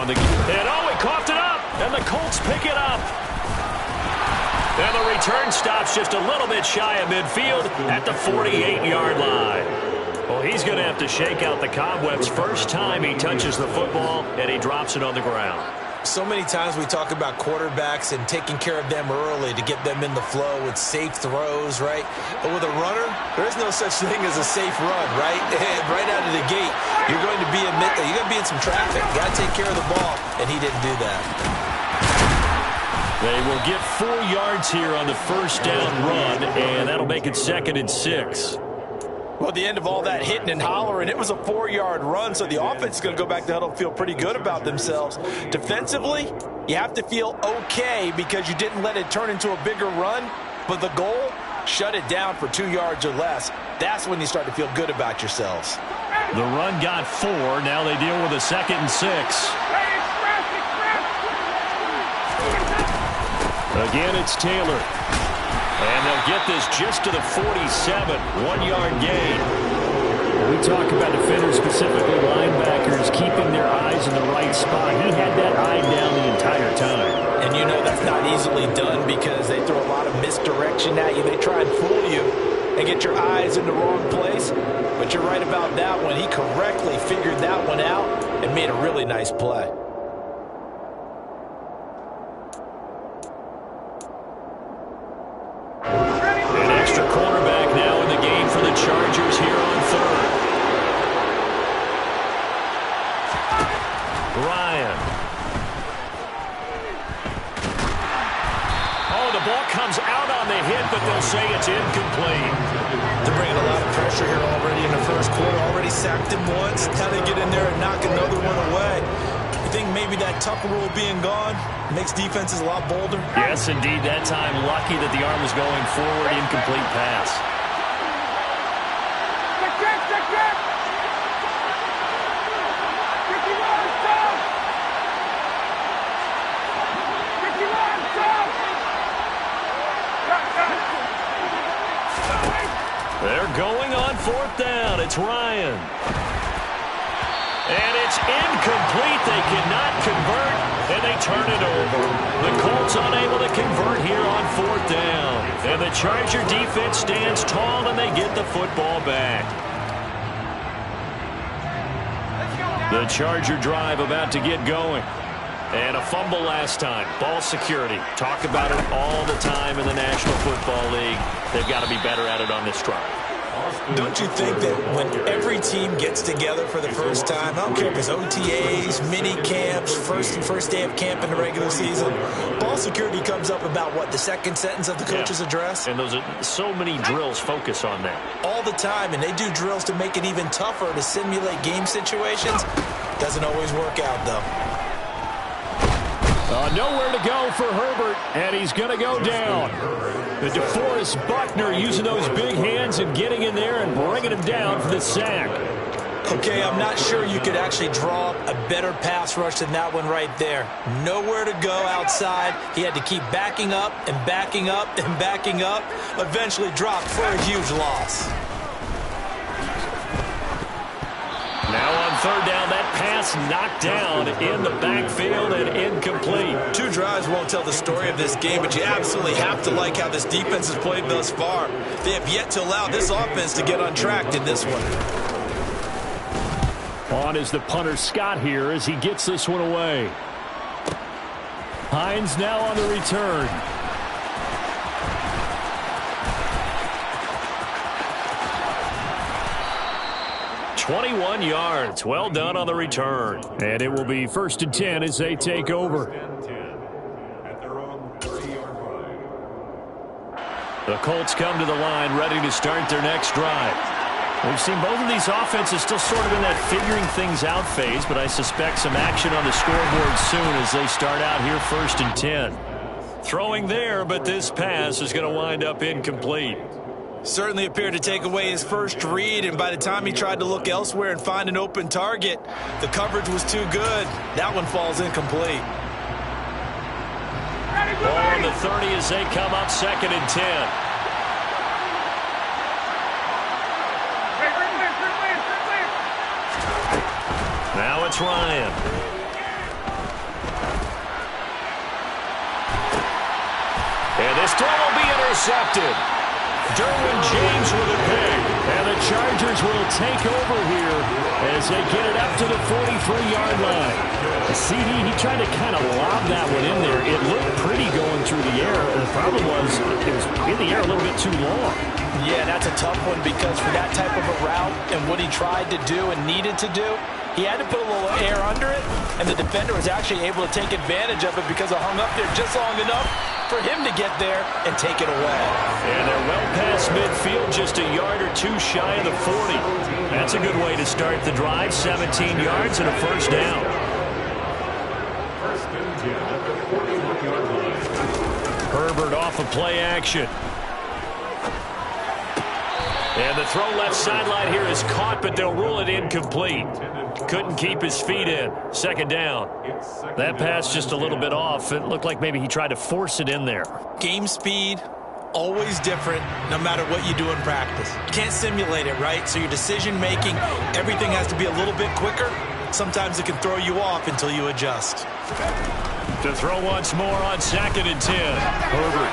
And he coughed it up, and the Colts pick it up. And the return stops just a little bit shy of midfield at the 48-yard line. Well, he's going to have to shake out the cobwebs first time he touches the football, and he drops it on the ground. So many times we talk about quarterbacks and taking care of them early to get them in the flow with safe throws, right? But with a runner, there is no such thing as a safe run, right? Right out of the gate, you're going to be in some traffic. You got to take care of the ball, and he didn't do that. They will get 4 yards here on the first down run, and that'll make it 2nd and 6. Well, at the end of all that hitting and hollering, it was a 4-yard run, so the offense is going to go back to huddle and feel pretty good about themselves. Defensively, you have to feel okay because you didn't let it turn into a bigger run, but the goal, shut it down for 2 yards or less. That's when you start to feel good about yourselves. The run got 4. Now they deal with a 2nd and 6. Again, it's Taylor. And they'll get this just to the 47, 1-yard gain. We talk about defenders, specifically linebackers, keeping their eyes in the right spot. He had that eye down the entire time. And you know that's not easily done because they throw a lot of misdirection at you. They try and fool you and get your eyes in the wrong place. But you're right about that one. He correctly figured that one out and made a really nice play. An extra cornerback now in the game for the Chargers here on third. Ryan. Oh, the ball comes out on the hit, but they'll say it's incomplete. They're bringing a lot of pressure here already in the first quarter. Already sacked him once. Now they get in there and knock another one away. You think maybe that Tucker rule being gone makes defenses a lot bolder? Yes, indeed. That time, lucky that the arm was going forward. Incomplete pass. They're going on fourth down. It's Ryan. And it's incomplete. They cannot convert, and they turn it over. The Colts unable to convert here on fourth down. And the Charger defense stands tall, and they get the football back. The Charger drive about to get going. And a fumble last time. Ball security. Talk about it all the time in the National Football League. They've got to be better at it on this drive. Don't you think that when every team gets together for the first time, I don't care if it's OTAs, mini camps, first day of camp in the regular season, ball security comes up about, what, the second sentence of the coach's address? And those are so many drills focus on that. All the time, and they do drills to make it even tougher to simulate game situations. Doesn't always work out, though. Nowhere to go for Herbert, and he's going to go down. The DeForest Buckner using those big hands and getting in there and bringing him down for the sack. Okay, I'm not sure you could actually draw up a better pass rush than that one right there. Nowhere to go outside. He had to keep backing up and backing up and backing up. Eventually dropped for a huge loss. Now on third down, that pass knocked down in the backfield and incomplete. Two drives won't tell the story of this game, but you absolutely have to like how this defense has played thus far. They have yet to allow this offense to get untracked in this one. On is the punter Scott here as he gets this one away. Hines now on the return. "21 yards. Well done on the return. And it will be 1st and 10 as they take over. The Colts come to the line ready to start their next drive. We've seen both of these offenses still sort of in that figuring things out phase, but I suspect some action on the scoreboard soon as they start out here 1st and 10. Throwing there, but this pass is going to wind up incomplete. Certainly appeared to take away his first read, and by the time he tried to look elsewhere and find an open target, the coverage was too good. That one falls incomplete. Ball on the 30 as they come up 2nd and 10. Now it's Ryan. And this throw will be intercepted. Derwin James with a pick. And the Chargers will take over here as they get it up to the 43-yard line. See, he tried to kind of lob that one in there. It looked pretty going through the air. The problem was it was in the air a little bit too long. Yeah, that's a tough one because for that type of a route and what he tried to do and needed to do, he had to put a little air under it, and the defender was actually able to take advantage of it because it hung up there just long enough for him to get there and take it away. And they're well past midfield, just a yard or two shy of the 40. That's a good way to start the drive, 17 yards and a first down. Herbert off of play action. And the throw left sideline here is caught, but they'll rule it incomplete. Couldn't keep his feet in. 2nd down. That pass just a little bit off. It looked like maybe he tried to force it in there. Game speed, always different no matter what you do in practice. You can't simulate it, right? So your decision-making, everything has to be a little bit quicker. Sometimes it can throw you off until you adjust. To throw once more on 2nd and 10. Herbert.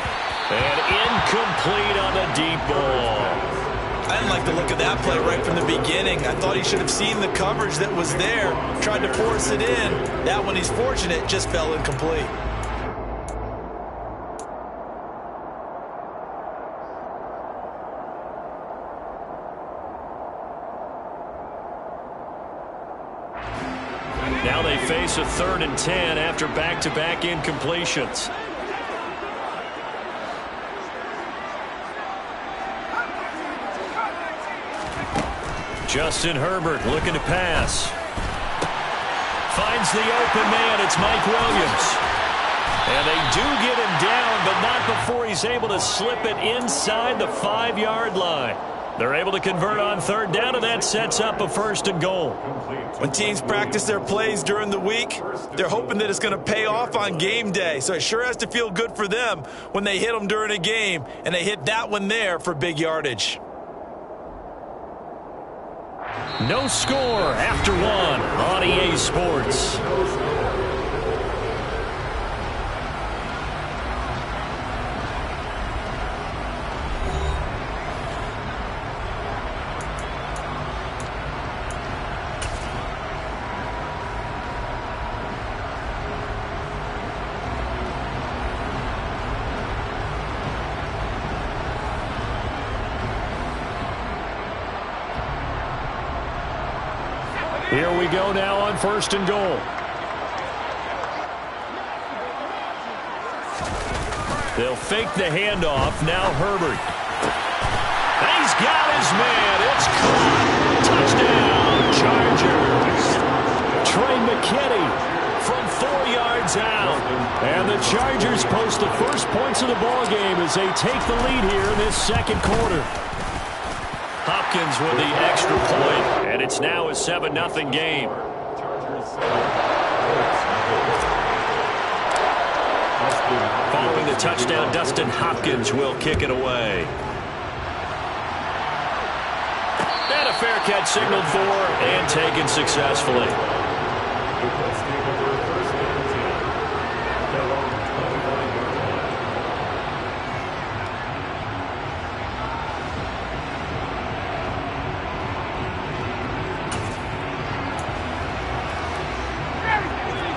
And incomplete on the deep ball. I didn't like the look of that play right from the beginning. I thought he should have seen the coverage that was there, tried to force it in. That one, he's fortunate, just fell incomplete. Now they face a 3rd and 10 after back-to-back incompletions. Justin Herbert looking to pass. Finds the open man. It's Mike Williams. And they do get him down, but not before he's able to slip it inside the 5-yard line. They're able to convert on 3rd down, and that sets up a 1st and goal. When teams practice their plays during the week, they're hoping that it's going to pay off on game day. So it sure has to feel good for them when they hit them during a game, and they hit that one there for big yardage. No score after 1 on EA Sports. Here we go now on 1st and goal. They'll fake the handoff. Now Herbert. He's got his man. It's caught. Touchdown, Chargers. Trey McKinney from 4 yards out. And the Chargers post the first points of the ballgame as they take the lead here in this 2nd quarter. Hopkins with the extra point, and it's now a 7-0 game. Following the touchdown, Dustin Hopkins will kick it away. And a fair catch signaled for and taken successfully.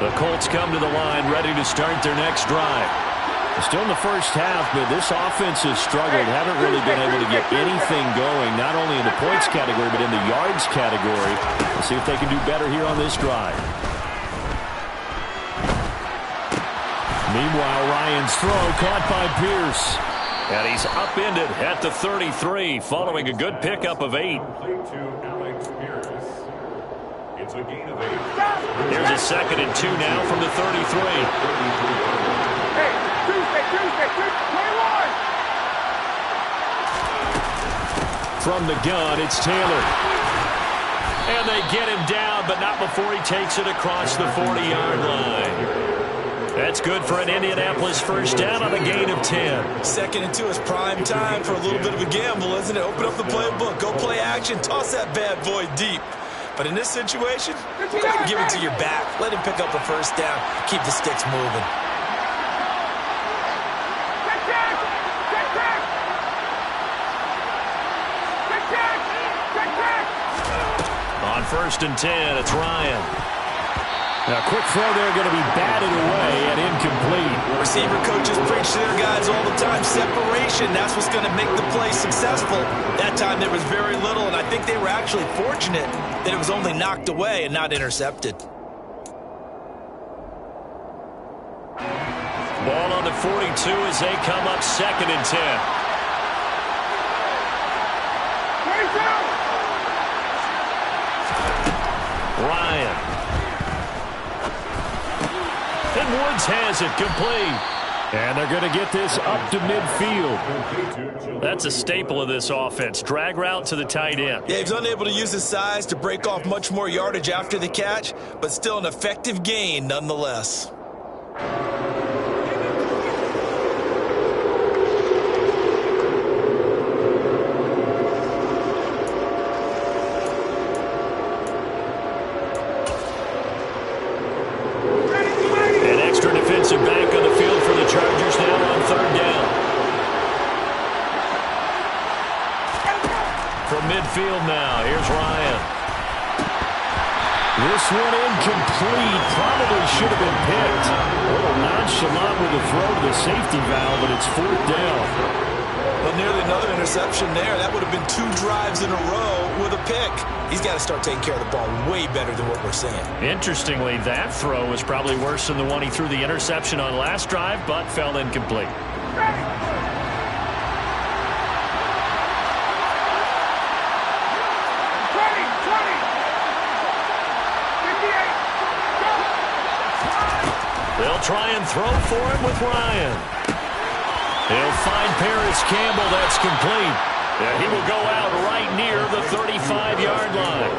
The Colts come to the line, ready to start their next drive. Still in the first half, but this offense has struggled. Haven't really been able to get anything going, not only in the points category, but in the yards category. Let's see if they can do better here on this drive. Meanwhile, Ryan's throw caught by Pierce. And he's upended at the 33, following a good pickup of 8. It's a gain of 8. Here's a 2nd and 2 now from the 33. Hey, Tuesday, 21! From the gun, it's Taylor. And they get him down, but not before he takes it across the 40-yard line. That's good for an Indianapolis first down on a gain of 10. 2nd and 2 is prime time for a little bit of a gamble, isn't it? Open up the playbook, go play action, toss that bad boy deep. But in this situation, go ahead and give it to your back. Let him pick up a first down. Keep the sticks moving. On 1st and 10, it's Ryan. Now, a quick throw there going to be batted away and incomplete. Receiver coaches preach to their guys all the time. Separation, that's what's going to make the play successful. That time there was very little, and I think they were actually fortunate that it was only knocked away and not intercepted. Ball on the 42 as they come up 2nd and 10. Ryan. And Woods has it complete. And they're going to get this up to midfield. That's a staple of this offense. Drag route to the tight end. Yeah, he's unable to use his size to break off much more yardage after the catch, but still an effective gain nonetheless. field now. Here's Ryan. This one incomplete. Probably should have been picked. A little nonchalant with the throw to the safety valve, but it's 4th down. Well, nearly another interception there. That would have been 2 drives in a row with a pick. He's got to start taking care of the ball way better than what we're seeing. Interestingly, that throw was probably worse than the one he threw the interception on last drive, but fell incomplete. They'll try and throw for it with Ryan. He'll find Paris Campbell. That's complete. Yeah, he will go out right near the 35-yard line.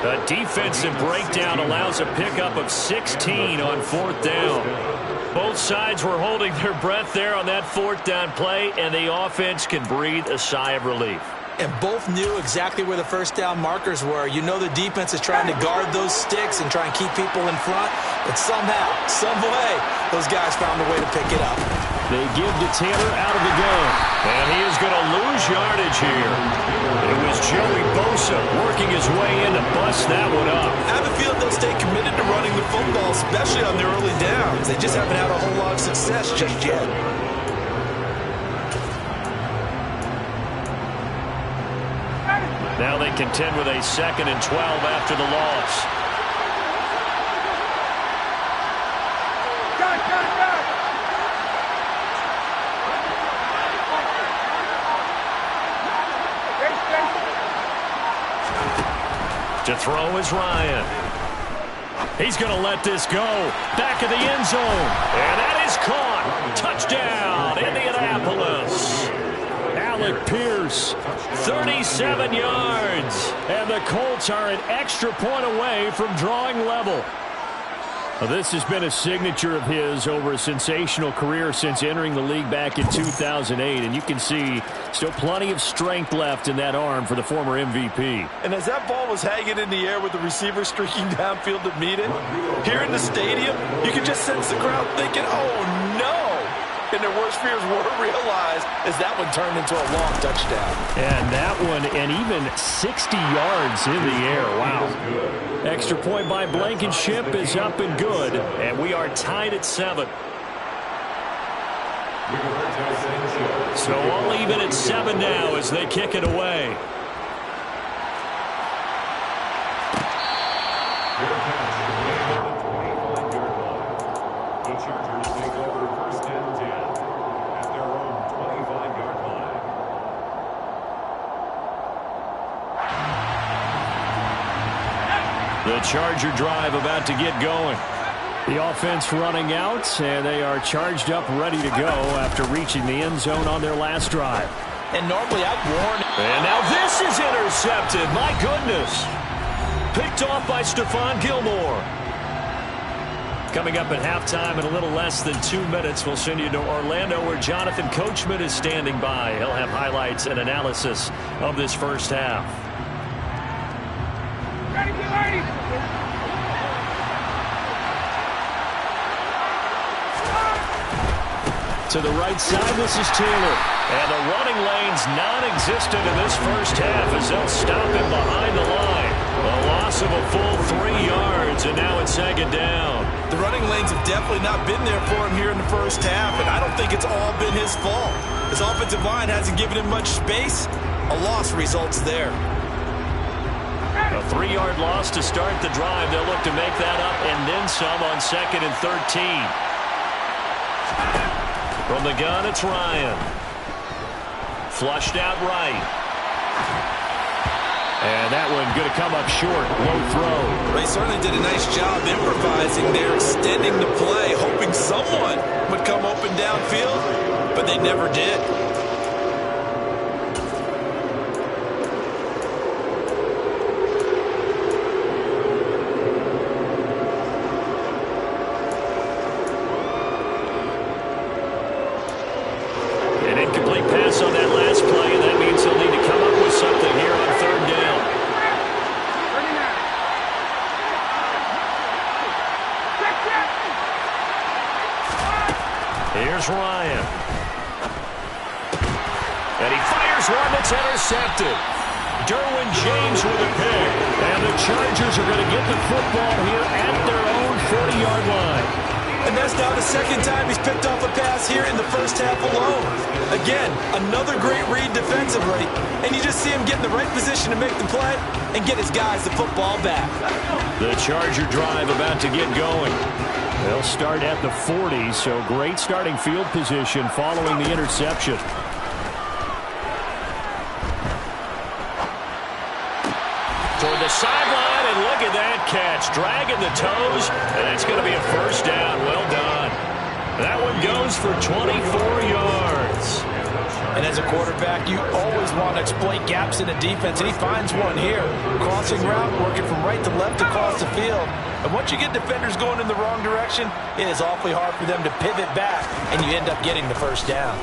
A defensive breakdown allows a pickup of 16 on 4th down. Both sides were holding their breath there on that 4th down play, and the offense can breathe a sigh of relief. And both knew exactly where the first down markers were. You know the defense is trying to guard those sticks and try and keep people in front. But somehow, some way, those guys found a way to pick it up. They give to Taylor out of the gun. And he is going to lose yardage here. It was Joey Bosa working his way in to bust that one up. I have a feeling they'll stay committed to running the football, especially on their early downs. They just haven't had a whole lot of success just yet. Now they contend with a 2nd and 12 after the loss. To throw is Ryan. He's going to let this go. Back of the end zone. And that is caught. Touchdown, Indianapolis. Alec Pierce, 37 yards. and the Colts are an extra point away from drawing level. Well, this has been a signature of his over a sensational career since entering the league back in 2008, and you can see still plenty of strength left in that arm for the former MVP. And as that ball was hanging in the air with the receiver streaking downfield to meet it, here in the stadium, you could just sense the crowd thinking, oh no! And their worst fears were realized as that one turned into a long touchdown. And that one, and even 60 yards in the air. Wow. Extra point by Blankenship is up and good. And we are tied at 7. So all even at 7 now as they kick it away. The Charger drive about to get going. The offense running out, and they are charged up, ready to go after reaching the end zone on their last drive. And normally I'd warn. And now this is intercepted. My goodness. Picked off by Stephon Gilmore. Coming up at halftime in a little less than 2 minutes, we'll send you to Orlando where Jonathan Coachman is standing by. He'll have highlights and analysis of this first half. Ready, get ready. To the right side, this is Taylor. And the running lane's non-existent in this first half as they'll stop him behind the line. A loss of a full 3 yards, and now it's 2nd down. The running lanes have definitely not been there for him here in the first half, and I don't think it's all been his fault. His offensive line hasn't given him much space. A loss results there. A 3-yard loss to start the drive. They'll look to make that up and then some on 2nd and 13. From the gun, it's Ryan. Flushed out right. And that one going to come up short. Low throw. They certainly did a nice job improvising there, extending the play, hoping someone would come open downfield, but they never did. On that last play, and that means they'll need to come up with something here on 3rd down. Here's Ryan. And he fires one that's intercepted. Derwin James with a pick. And the Chargers are going to get the football here at their own 40-yard line. And that's now the second time he's picked off a pass here in the first half alone. Again, another great read defensively, and you just see him get in the right position to make the play and get his guys the football back. The Charger drive about to get going. They'll start at the 40, so great starting field position following the interception. Toward the sideline, and look at that catch. Dragging the toes, and it's going to be a first down. Well done. That one goes for 24 yards. And as a quarterback, you always want to exploit gaps in the defense, and he finds one here. Crossing route, working from right to left across the field. And once you get defenders going in the wrong direction, it is awfully hard for them to pivot back, and you end up getting the first down.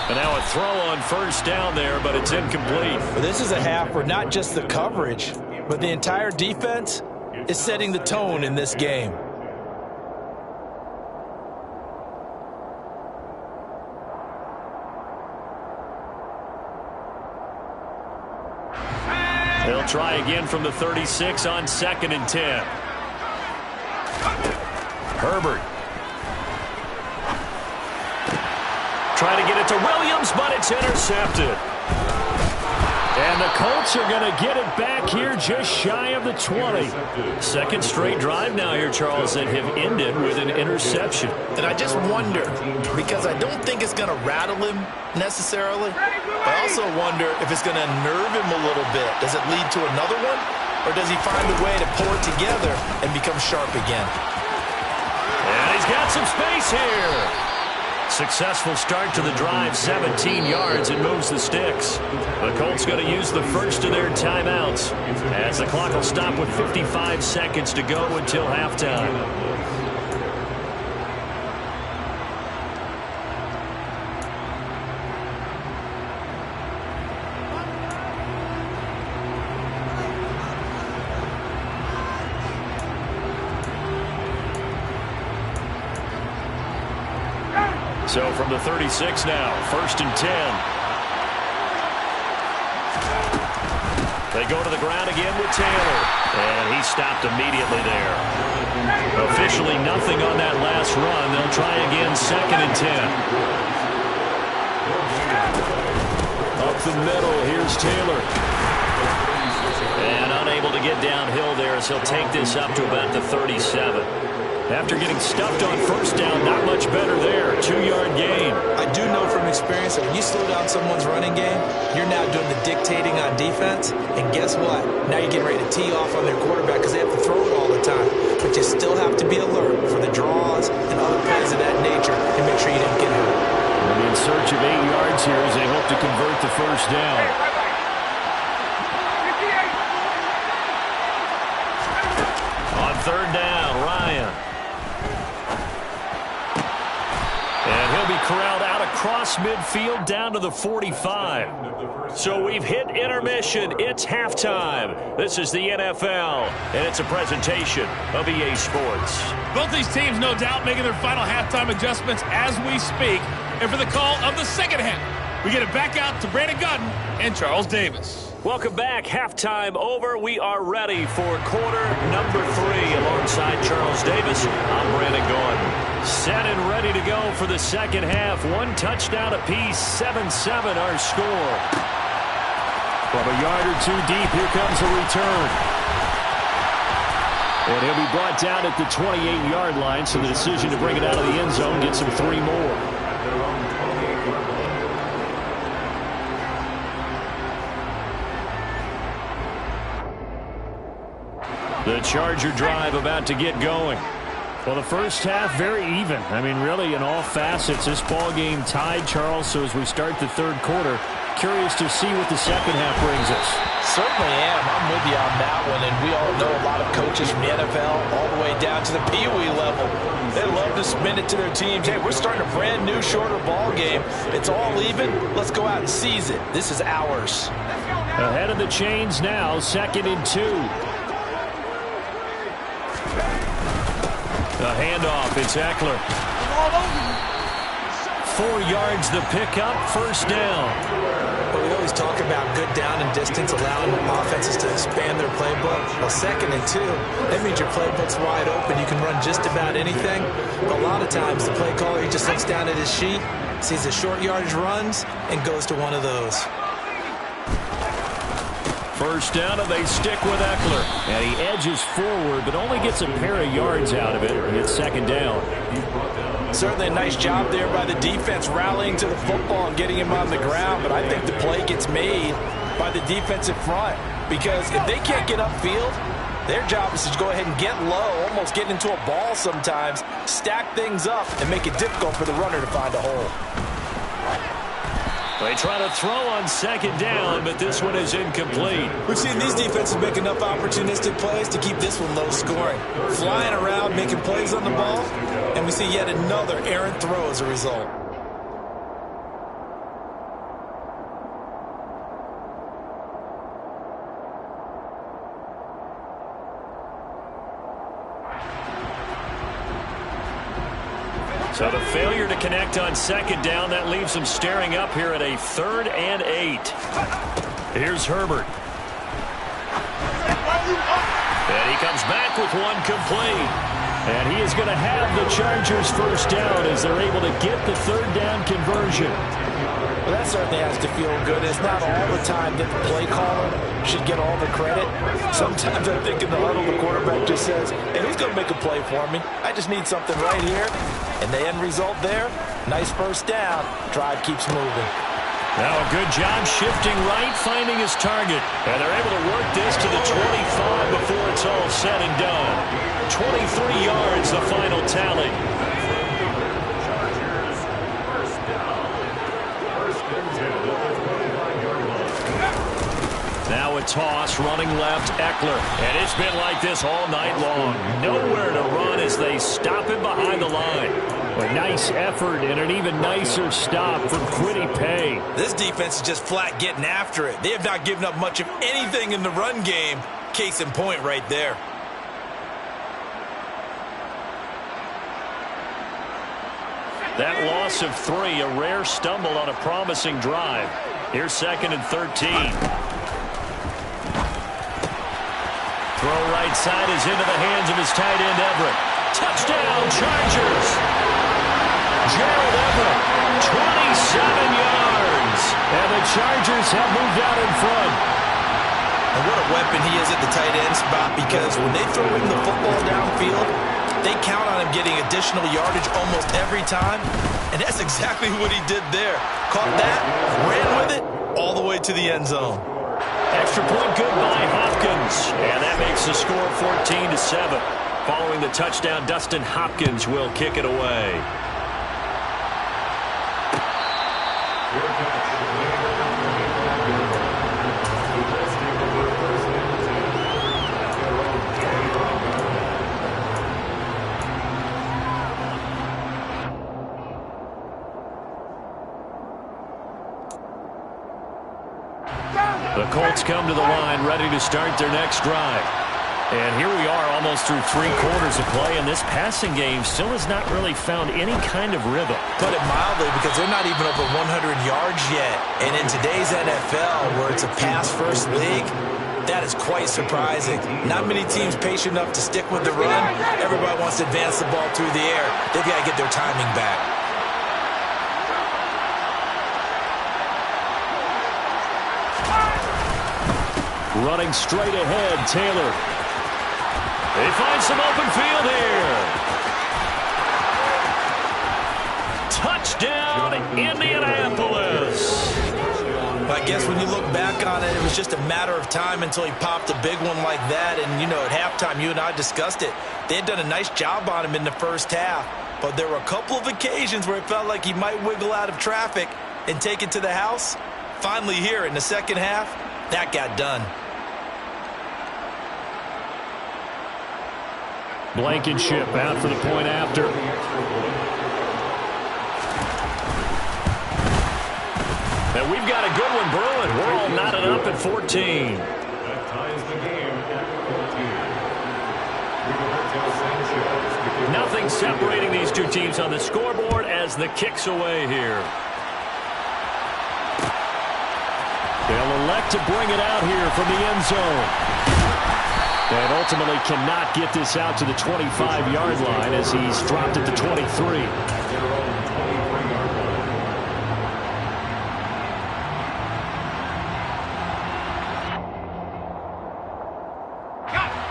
And now a throw on first down there, but it's incomplete. This is a half where not just the coverage, but the entire defense is setting the tone in this game. They'll try again from the 36 on 2nd and 10. Herbert. Trying to get it to Williams, but it's intercepted. And the Colts are going to get it back here just shy of the 20. Second straight drive now here, Charles, that have ended with an interception. And I just wonder, because I don't think it's going to rattle him necessarily, I also wonder if it's going to nerve him a little bit. Does it lead to another one? Or does he find a way to pull it together and become sharp again? And he's got some space here. Successful start to the drive, 17 yards, and moves the sticks. The Colts going to use the first of their timeouts as the clock will stop with 55 seconds to go until halftime. So from the 36 now, 1st and 10. They go to the ground again with Taylor. And he stopped immediately there. Officially nothing on that last run. They'll try again 2nd and 10. Up the middle, here's Taylor. And unable to get downhill there as he'll take this up to about the 37. After getting stuffed on first down, not much better there. 2-yard gain. I do know from experience that when you slow down someone's running game, you're now doing the dictating on defense. And guess what? Now you're getting ready to tee off on their quarterback because they have to throw it all the time. But you still have to be alert for the draws and other plays of that nature and make sure you don't get hurt. They'll be in search of 8 yards here as they hope to convert the first down. On 3rd down, Ryan. And he'll be corralled out across midfield down to the 45. So we've hit intermission. It's halftime. This is the NFL, and it's a presentation of EA Sports. Both these teams, no doubt, making their final halftime adjustments as we speak. And for the call of the second half, we get it back out to Brandon Gutton and Charles Davis. Welcome back. Halftime over. We are ready for quarter number 3. Alongside Charles Davis, I'm Brandon Gordon. Set and ready to go for the second half. 1 touchdown apiece, 7-7 our score. From a yard or 2 deep, here comes a return. And he'll be brought down at the 28-yard line, so the decision to bring it out of the end zone gets him 3 more. The Charger drive about to get going. Well, the first half, very even. I mean, really, in all facets, this ball game tied, Charles. So as we start the third quarter, curious to see what the second half brings us. Certainly am. I'm with you on that one. And we all know a lot of coaches from the NFL all the way down to the Pee Wee level. They love to spin it to their teams. Hey, we're starting a brand new, shorter ball game. It's all even. Let's go out and seize it. This is ours. Ahead of the chains now, 2nd and 2. The handoff, it's Eckler. 4 yards the pickup, first down. But we always talk about good down and distance, allowing offenses to expand their playbook. Well, 2nd and 2, that means your playbook's wide open. You can run just about anything. But a lot of times, the play caller, he just looks down at his sheet, sees the short yardage runs, and goes to one of those. First down, and they stick with Eckler. And he edges forward, but only gets a pair of yards out of it. And it's 2nd down. Certainly a nice job there by the defense rallying to the football and getting him on the ground. But I think the play gets made by the defensive front. Because if they can't get upfield, their job is to go ahead and get low, almost get into a ball sometimes, stack things up, and make it difficult for the runner to find a hole. They try to throw on 2nd down, but this one is incomplete. We've seen these defenses make enough opportunistic plays to keep this one low scoring. Flying around, making plays on the ball, and we see yet another errant throw as a result. So the failure to connect on 2nd down, that leaves them staring up here at a 3rd and 8. Here's Herbert. And he comes back with one complete. And he is going to have the Chargers first down as they're able to get the 3rd down conversion. Well, that certainly has to feel good. It's not all the time that the play caller should get all the credit. Sometimes I think in the huddle, the quarterback just says, hey, who's going to make a play for me? I just need something right here. And the end result there, nice first down. Drive keeps moving. Now a good job shifting right, finding his target. And they're able to work this to the 25 before it's all said and done. 23 yards, the final tally. Now a toss, running left, Eckler. And it's been like this all night long. Nowhere to run as they stop him behind the line. A nice effort and an even nicer stop from Kwity Paye. This defense is just flat getting after it. They have not given up much of anything in the run game. Case in point right there. That loss of 3, a rare stumble on a promising drive. Here's 2nd and 13. Throw right side is into the hands of his tight end, Everett. Touchdown, Chargers. Gerald Everett, 27 yards. And the Chargers have moved out in front. And what a weapon he is at the tight end spot, because when they throw him the football downfield, they count on him getting additional yardage almost every time. And that's exactly what he did there. Caught that, ran with it, all the way to the end zone. Extra point good by Hopkins. And that makes the score 14-7. Following the touchdown, Dustin Hopkins will kick it away. The Colts come to the line, ready to start their next drive. And here we are almost through 3 quarters of play, and this passing game still has not really found any kind of rhythm. Put it mildly, because they're not even over 100 yards yet. And in today's NFL, where it's a pass-first league, that is quite surprising. Not many teams patient enough to stick with the run. Everybody wants to advance the ball through the air. They've got to get their timing back. Running straight ahead, Taylor. They find some open field here. Touchdown, Indianapolis. I guess when you look back on it, it was just a matter of time until he popped a big one like that. And, you know, at halftime, you and I discussed it. They had done a nice job on him in the first half. But there were a couple of occasions where it felt like he might wiggle out of traffic and take it to the house. Finally here in the second half, that got done. Blankenship out for the point after. And we've got a good one brewing. We're all knotted up at 14. That ties the game at 14. Nothing separating these two teams on the scoreboard as the kick's away here. They'll elect to bring it out here from the end zone. And ultimately cannot get this out to the 25-yard line as he's dropped at the 23.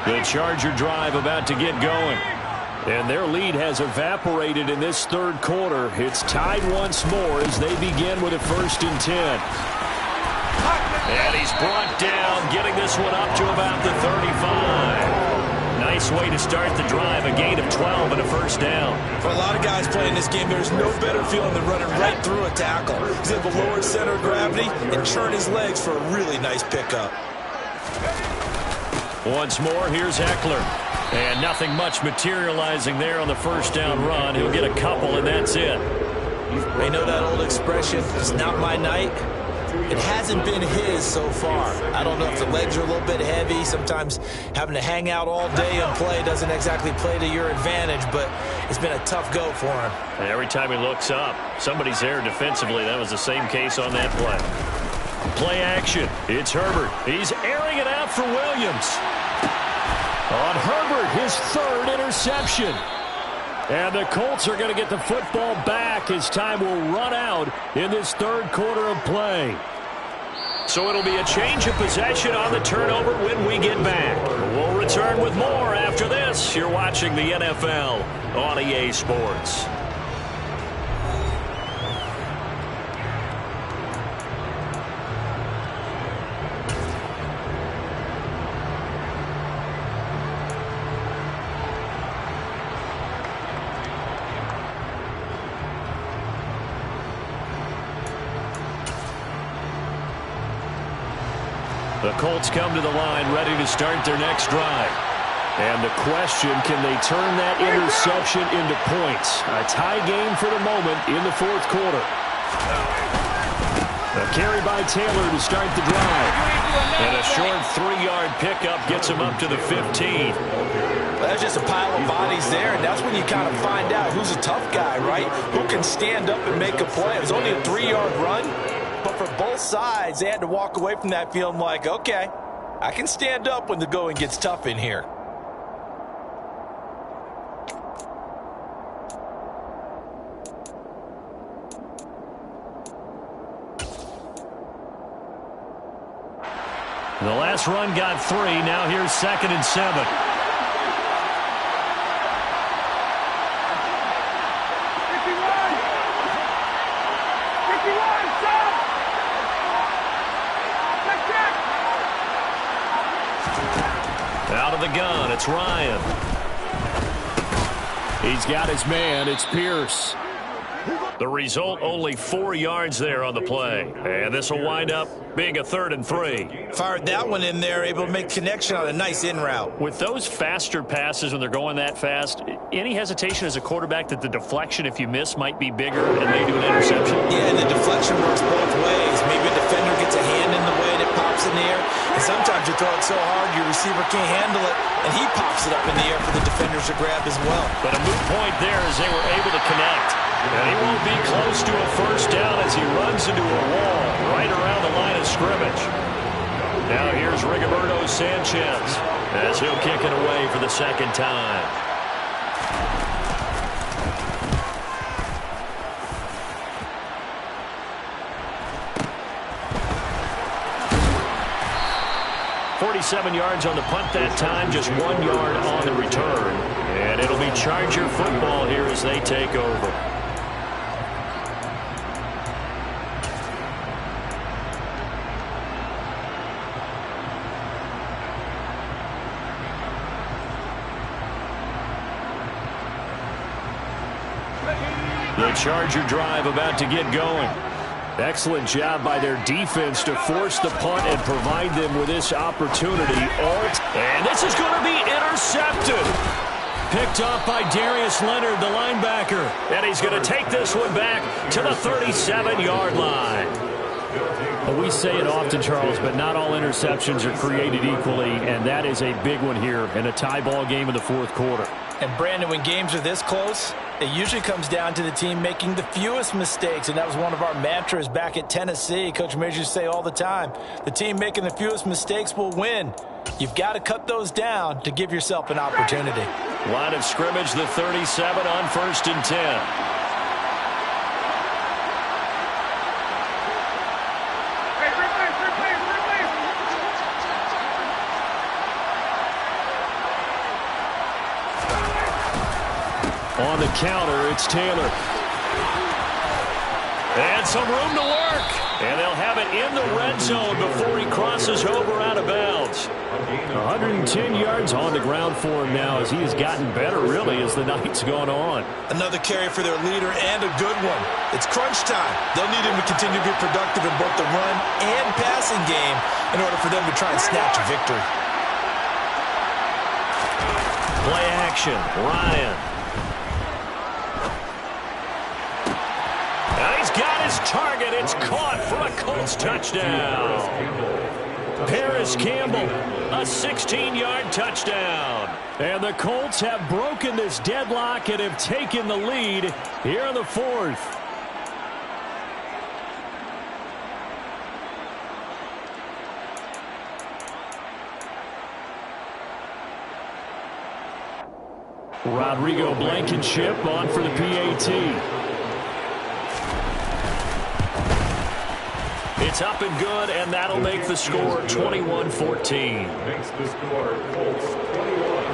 The Charger drive about to get going. And their lead has evaporated in this third quarter. It's tied once more as they begin with a 1st and 10. And he's brought down, getting this one up to about the 35. Nice way to start the drive, a gain of 12 and a 1st down. For a lot of guys playing this game, there's no better feeling than running right through a tackle. He's able to lower his center of gravity and turn his legs for a really nice pickup. Once more, here's Eckler. And nothing much materializing there on the 1st down run. He'll get a couple, and that's it. They know that old expression, it's not my night. It hasn't been his so far. I don't know if the legs are a little bit heavy. Sometimes having to hang out all day and play doesn't exactly play to your advantage, but it's been a tough go for him. And every time he looks up, somebody's there defensively. That was the same case on that play. Play action. It's Herbert. He's airing it out for Williams. On Herbert, his 3rd interception. And the Colts are going to get the football back as time will run out in this 3rd quarter of play. So it'll be a change of possession on the turnover when we get back. We'll return with more after this. You're watching the NFL on EA Sports. The Colts come to the line ready to start their next drive. And the question, can they turn that interception into points? A tie game for the moment in the 4th quarter. A carry by Taylor to start the drive. And a short 3-yard pickup gets him up to the 15. That's just a pile of bodies there, and that's when you kind of find out who's a tough guy, right? Who can stand up and make a play. It was only a 3-yard run. But for both sides, they had to walk away from that feeling like, okay, I can stand up when the going gets tough in here. The last run got 3. Now here's 2nd and 7. Out of the gun, it's Ryan. He's got his man, it's Pierce. The result, only 4 yards there on the play. And this will wind up being a 3rd and 3. Fired that one in there, able to make connection on a nice in route. With those faster passes when they're going that fast, any hesitation as a quarterback that the deflection, if you miss, might be bigger and lead to an interception? Yeah, and the deflection works both ways. Maybe a defender gets a hand in the way and it pops in the air. And sometimes you throw it so hard your receiver can't handle it, and he pops it up in the air for the defenders to grab as well. But a moot point there as they were able to connect. And he won't be close to a 1st down as he runs into a wall right around the line of scrimmage. Now here's Rigoberto Sanchez as he'll kick it away for the 2nd time. .47 yards on the punt that time, just 1 yard on the return. And it'll be Charger football here as they take over. The Charger drive about to get going. Excellent job by their defense to force the punt and provide them with this opportunity. And this is going to be intercepted. Picked off by Darius Leonard, the linebacker. And he's going to take this one back to the 37-yard line. Well, we say it often, Charles, but not all interceptions are created equally, and that is a big one here in a tie ball game in the 4th quarter. And Brandon, when games are this close, it usually comes down to the team making the fewest mistakes, and that was one of our mantras back at Tennessee. Coach Majors used to say all the time, the team making the fewest mistakes will win. You've got to cut those down to give yourself an opportunity. Line of scrimmage, the 37 on 1st and 10. On the counter, it's Taylor. And some room to work. And they'll have it in the red zone before he crosses over out of bounds. 110 yards on the ground for him now as he has gotten better, really, as the night's gone on. Another carry for their leader and a good one. It's crunch time. They'll need him to continue to be productive in both the run and passing game in order for them to try and snatch a victory. Play action, Ryan. Got his target. It's caught for a Colts touchdown. Paris Campbell, a 16-yard touchdown. And the Colts have broken this deadlock and have taken the lead here in the 4th. Rodrigo Blankenship on for the PAT. It's up and good, and that'll make the score 21-14. Makes the score Colts 21,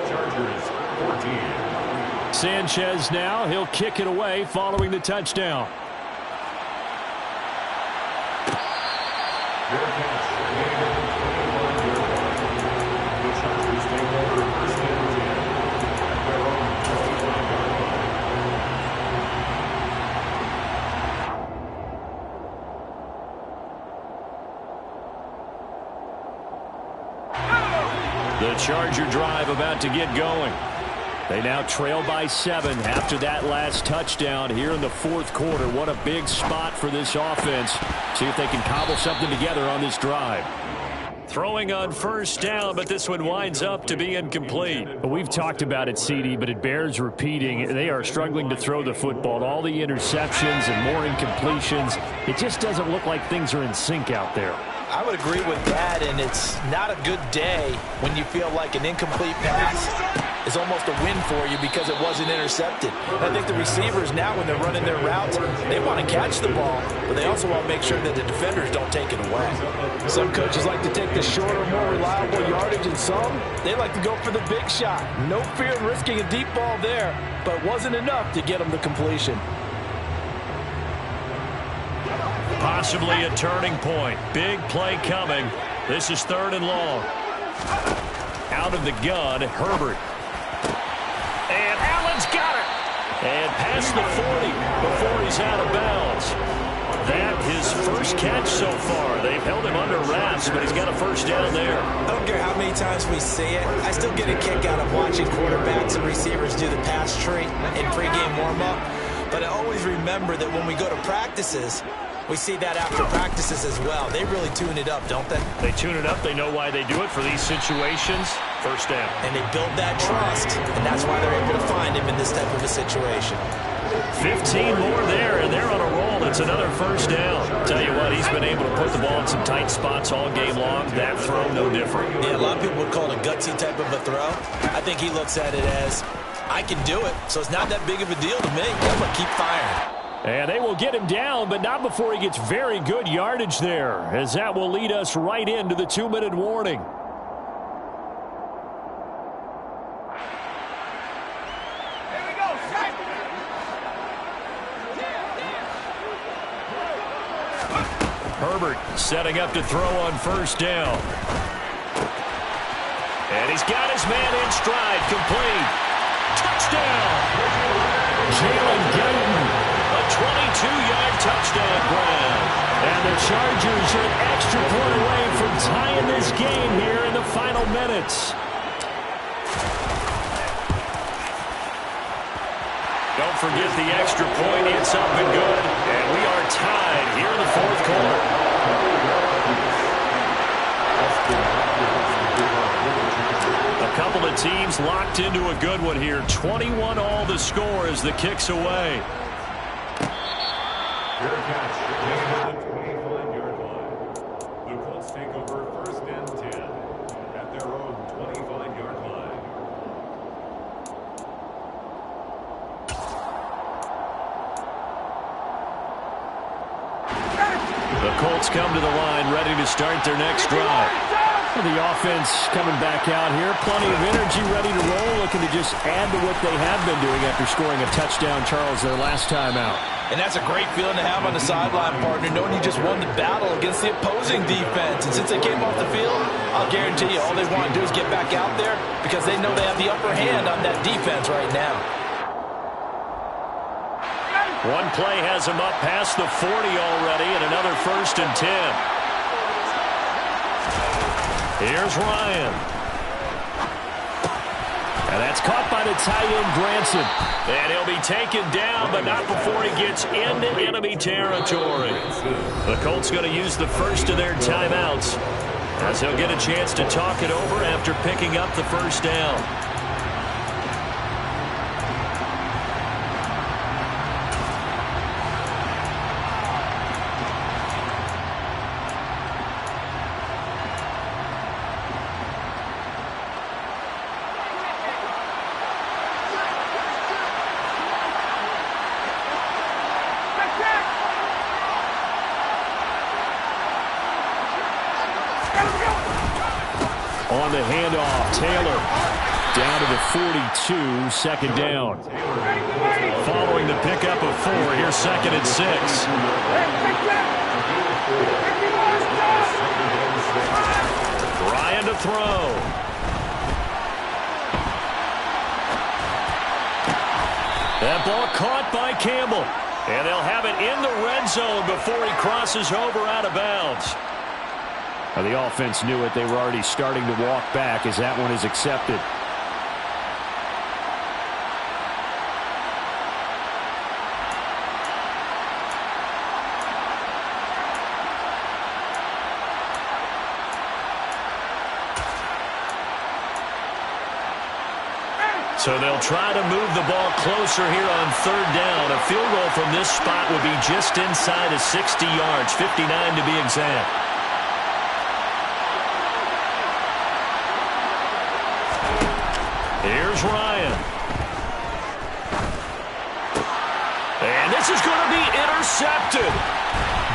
Chargers 14. Sanchez now, he'll kick it away following the touchdown. Fair catch, the Chargers take over 1st and 10 at their own 25-yard line. The Charger drive about to get going. They now trail by 7 after that last touchdown here in the 4th quarter. What a big spot for this offense. See if they can cobble something together on this drive. Throwing on 1st down, but this one winds up to be incomplete. We've talked about it, CD, but it bears repeating. They are struggling to throw the football. All the interceptions and more incompletions. It just doesn't look like things are in sync out there. I would agree with that, and it's not a good day when you feel like an incomplete pass is almost a win for you because it wasn't intercepted. And I think the receivers now, when they're running their routes, they want to catch the ball, but they also want to make sure that the defenders don't take it away. Some coaches like to take the shorter, more reliable yardage, and some, they like to go for the big shot. No fear in risking a deep ball there, but it wasn't enough to get them the completion. Possibly a turning point. Big play coming. This is 3rd and long. Out of the gun, Herbert. And Allen's got it. And past the 40 before he's out of bounds. That his first catch so far. They've held him under wraps, but he's got a 1st down there. I don't care how many times we see it. I still get a kick out of watching quarterbacks and receivers do the pass tree in pregame warm-up. But I always remember that when we go to practices, we see that after practices as well. They really tune it up, don't they? They tune it up. They know why they do it for these situations. 1st down. And they build that trust, and that's why they're able to find him in this type of a situation. 15 more there, and they're on a roll. It's another 1st down. Tell you what, he's been able to put the ball in some tight spots all game long. That throw, no different. Yeah, a lot of people would call it a gutsy type of a throw. I think he looks at it as, I can do it, so it's not that big of a deal to me. I'm going to keep firing. And they will get him down, but not before he gets very good yardage there, as that will lead us right into the 2-minute warning. Here we go, set. Herbert setting up to throw on 1st down. And he's got his man in stride, complete. Touchdown! Jalen Guyton. A 22-yard touchdown grab. And the Chargers are an extra point away from tying this game here in the final minutes. Don't forget the extra point. It's up and good. And we are tied here in the 4th quarter. A couple of teams locked into a good one here. 21 all the score as the kick's away. Fair catch. Taken at the 25-yard line. The Colts take over 1st and 10 at their own 25-yard line. The Colts come to the line, ready to start their next drive. Well, the offense coming back out here. Plenty of energy, ready to roll, looking to just add to what they have been doing after scoring a touchdown, Charles, their last time out. And that's a great feeling to have on the sideline, partner, knowing you just won the battle against the opposing defense. And since they came off the field, I'll guarantee you all they want to do is get back out there because they know they have the upper hand on that defense right now. One play has him up past the 40 already, and another 1st and 10. Here's Ryan. And that's caught by the tight end, Branson. And he'll be taken down, but not before he gets into enemy territory. The Colts going to use the first of their timeouts as he'll get a chance to talk it over after picking up the first down. On the handoff, Taylor down to the 42, 2nd down. Following the pickup of 4, here's 2nd and 6. Ryan to throw. That ball caught by Campbell. And they'll have it in the red zone before he crosses over out of bounds. The offense knew it. They were already starting to walk back as that one is accepted. So they'll try to move the ball closer here on 3rd down. A field goal from this spot would be just inside of 60 yards, 59 to be exact. Here's Ryan. And this is going to be intercepted.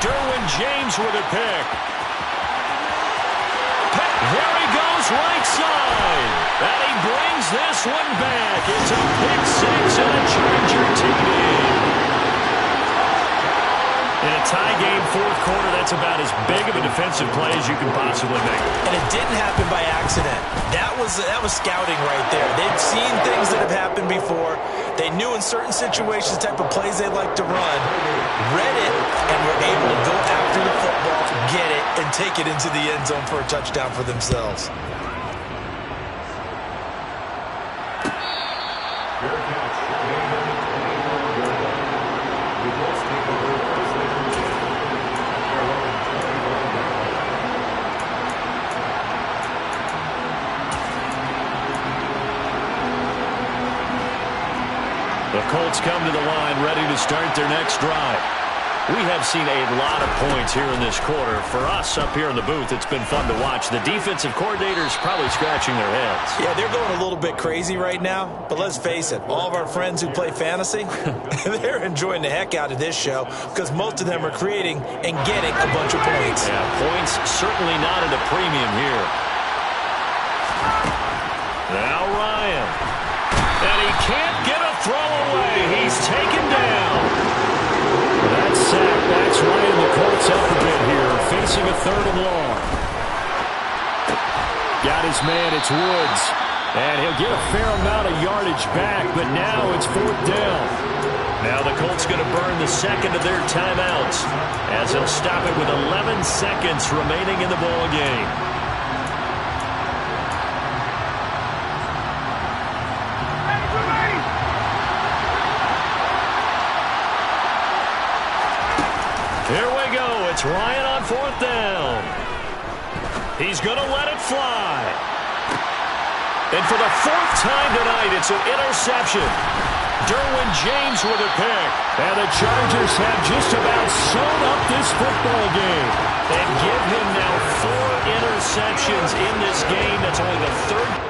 Derwin James with a pick. There he goes, right side. And he brings this one back. It's a pick 6 and a Charger TD. In a tie game, 4th quarter, that's about as big of a defensive play as you can possibly make. And it didn't happen by accident. That was scouting right there. They've seen things that have happened before. They knew in certain situations the type of plays they like to run, read it, and were able to go after the football, get it, and take it into the end zone for a touchdown for themselves. The Colts come to the line ready to start their next drive. We have seen a lot of points here in this quarter. For us up here in the booth, it's been fun to watch. The defensive coordinators probably scratching their heads. Yeah, they're going a little bit crazy right now, but let's face it, all of our friends who play fantasy, they're enjoying the heck out of this show because most of them are creating and getting a bunch of points. Yeah, points certainly not at a premium here. Now Ryan. And he can't get a throw away. He's taken down. That sack backs Ryan the Colts up a bit here, facing a 3rd and long. Got his man, it's Woods. And he'll get a fair amount of yardage back, but now it's 4th down. Now the Colts going to burn the 2nd of their timeouts as they'll stop it with 11 seconds remaining in the ball game. Here we go. It's Ryan on 4th down. He's going to let it fly. And for the fourth time tonight, it's an interception. Derwin James with a pick. And the Chargers have just about sewn up this football game. And give him now 4 interceptions in this game. That's only the third.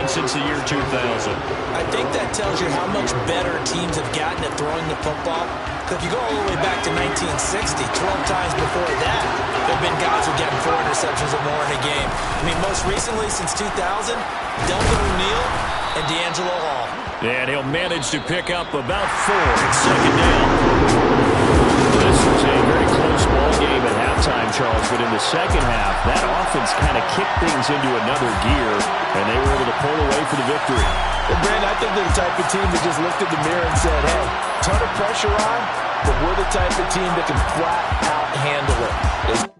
Since the year 2000. I think that tells you how much better teams have gotten at throwing the football. Because if you go all the way back to 1960, 12 times before that, there have been guys who get 4 interceptions or more in a game. I mean, most recently, since 2000, Delvin O'Neal and D'Angelo Hall. And he'll manage to pick up about 4 at second down. This was a very close ball game at halftime, Charles, but in the second half, that offense kind of kicked things into another gear, and they were able to pull away for the victory. Well, Brandon, I think they're the type of team that just looked in the mirror and said, hey, ton of pressure on, but we're the type of team that can flat out handle it.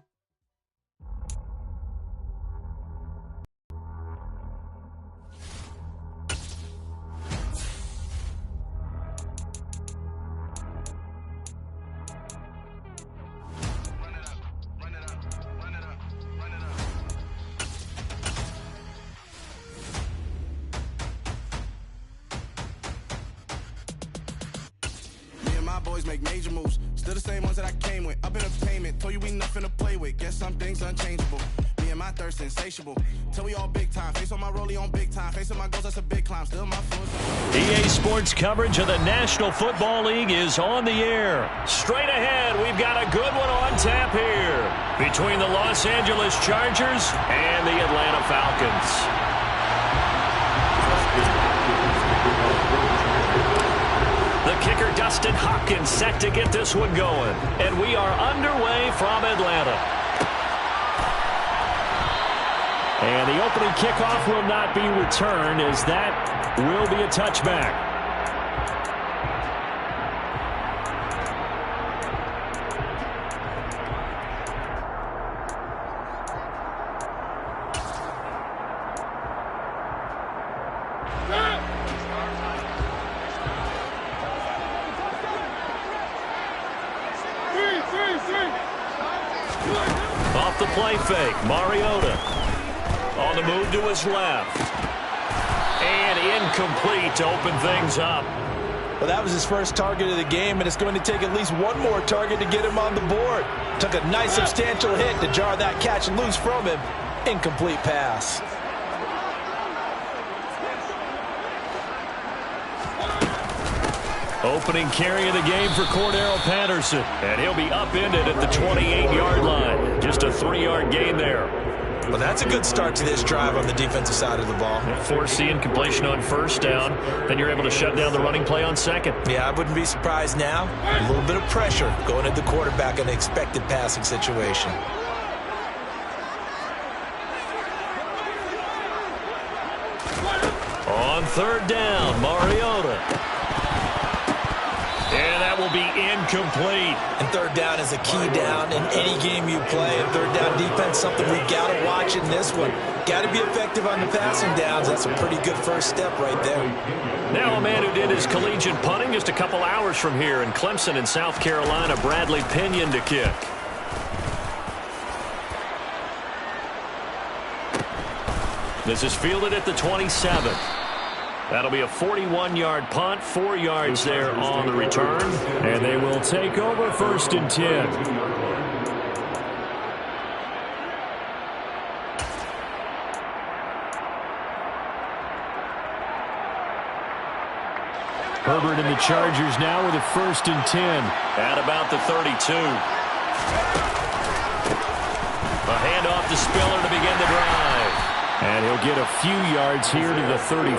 Make major moves, still the same ones that I came with. Up in a payment, told you we nothing to play with. Guess some things unchangeable. Me and my thirst insatiable. Till we all big time. Face on my rollie on big time. Face on my goals, that's a big climb. Still my foot. EA Sports coverage of the National Football League is on the air. Straight ahead, we've got a good one on tap here between the Los Angeles Chargers and the Atlanta Falcons. The kicker, Dustin Hopkins, set to get this one going. And we are underway from Atlanta. And the opening kickoff will not be returned, as that will be a touchback. Off the play fake, Mariota on the move to his left. And incomplete to open things up. Well, that was his first target of the game, and it's going to take at least one more target to get him on the board. Took a nice substantial hit to jar that catch loose from him. Incomplete pass. Opening carry of the game for Cordero Patterson. And he'll be upended at the 28-yard line. Just a 3-yard gain there. Well, that's a good start to this drive on the defensive side of the ball. Force the incompletion on first down. Then you're able to shut down the running play on second. Yeah, I wouldn't be surprised now. A little bit of pressure going at the quarterback in an expected passing situation. On third down, Mariota. And that will be incomplete. And third down is a key down in any game you play. And third down defense, something we've got to watch in this one. Got to be effective on the passing downs. That's a pretty good first step right there. Now a man who did his collegiate punting just a couple hours from here in Clemson in South Carolina, Bradley Pinion to kick. This is fielded at the 27. That'll be a 41-yard punt, 4 yards there on the return. And they will take over 1st and 10. Herbert and the Chargers now with a 1st and 10. At about the 32. A handoff to Spiller to begin the drive. And he'll get a few yards here to the 34.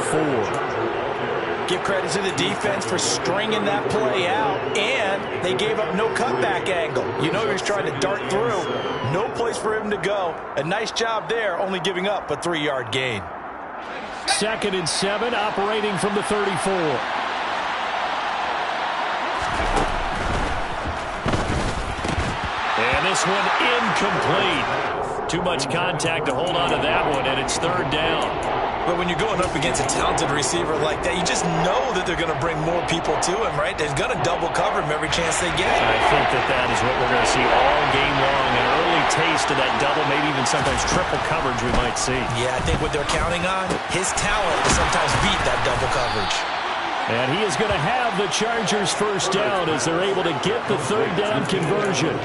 Give credit to the defense for stringing that play out, and they gave up no cutback angle. You know he was trying to dart through. No place for him to go. A nice job there, only giving up a 3-yard gain. 2nd and 7, operating from the 34. And this one incomplete. Too much contact to hold on to that one, and it's 3rd down. But when you're going up against a talented receiver like that, you just know that they're going to bring more people to him, right? They're going to double cover him every chance they get. I think that is what we're going to see all game long. An early taste of that double, maybe even sometimes triple coverage we might see. Yeah, I think what they're counting on, his talent to sometimes beat that double coverage. And he is going to have the Chargers first down as they're able to get the 3rd down conversion.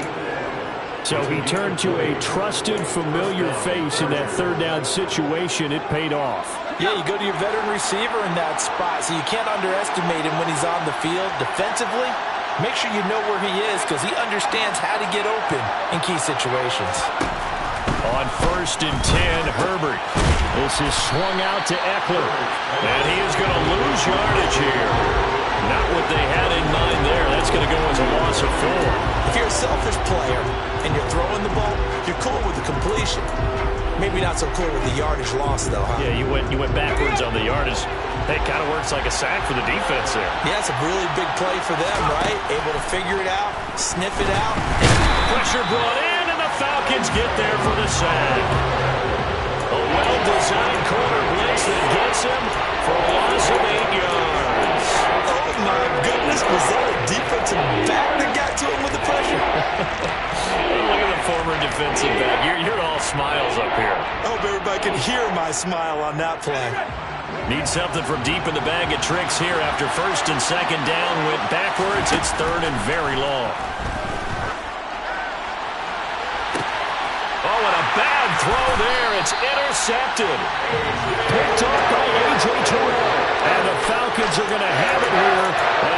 So he turned to a trusted, familiar face in that 3rd down situation. It paid off. Yeah, you go to your veteran receiver in that spot, so you can't underestimate him when he's on the field. Defensively, make sure you know where he is because he understands how to get open in key situations. On 1st and 10, Herbert. This is swung out to Eckler. And he is going to lose yardage here. Not what they had in mind there. That's going to go as a loss of 4. If you're a selfish player and you're throwing the ball, you're cool with the completion. Maybe not so cool with the yardage loss, though, huh? Yeah, you went backwards on the yardage. Hey, it kind of works like a sack for the defense there. Yeah, it's a really big play for them, right? Able to figure it out, sniff it out. Pressure brought in, and the Falcons get there for the sack. A well-designed corner blitz that gets him for a loss of 8 yards. Oh, my goodness. Was that a defensive back that got to him with the pressure? Look at the former defensive back. You're all smiles up here. I hope everybody can hear my smile on that play. Need something from deep in the bag of tricks here after 1st and 2nd down. Went backwards. It's 3rd and very long. Oh, and a bad throw there. It's intercepted. Picked off by A.J. Terrell. And the Falcons are going to have it here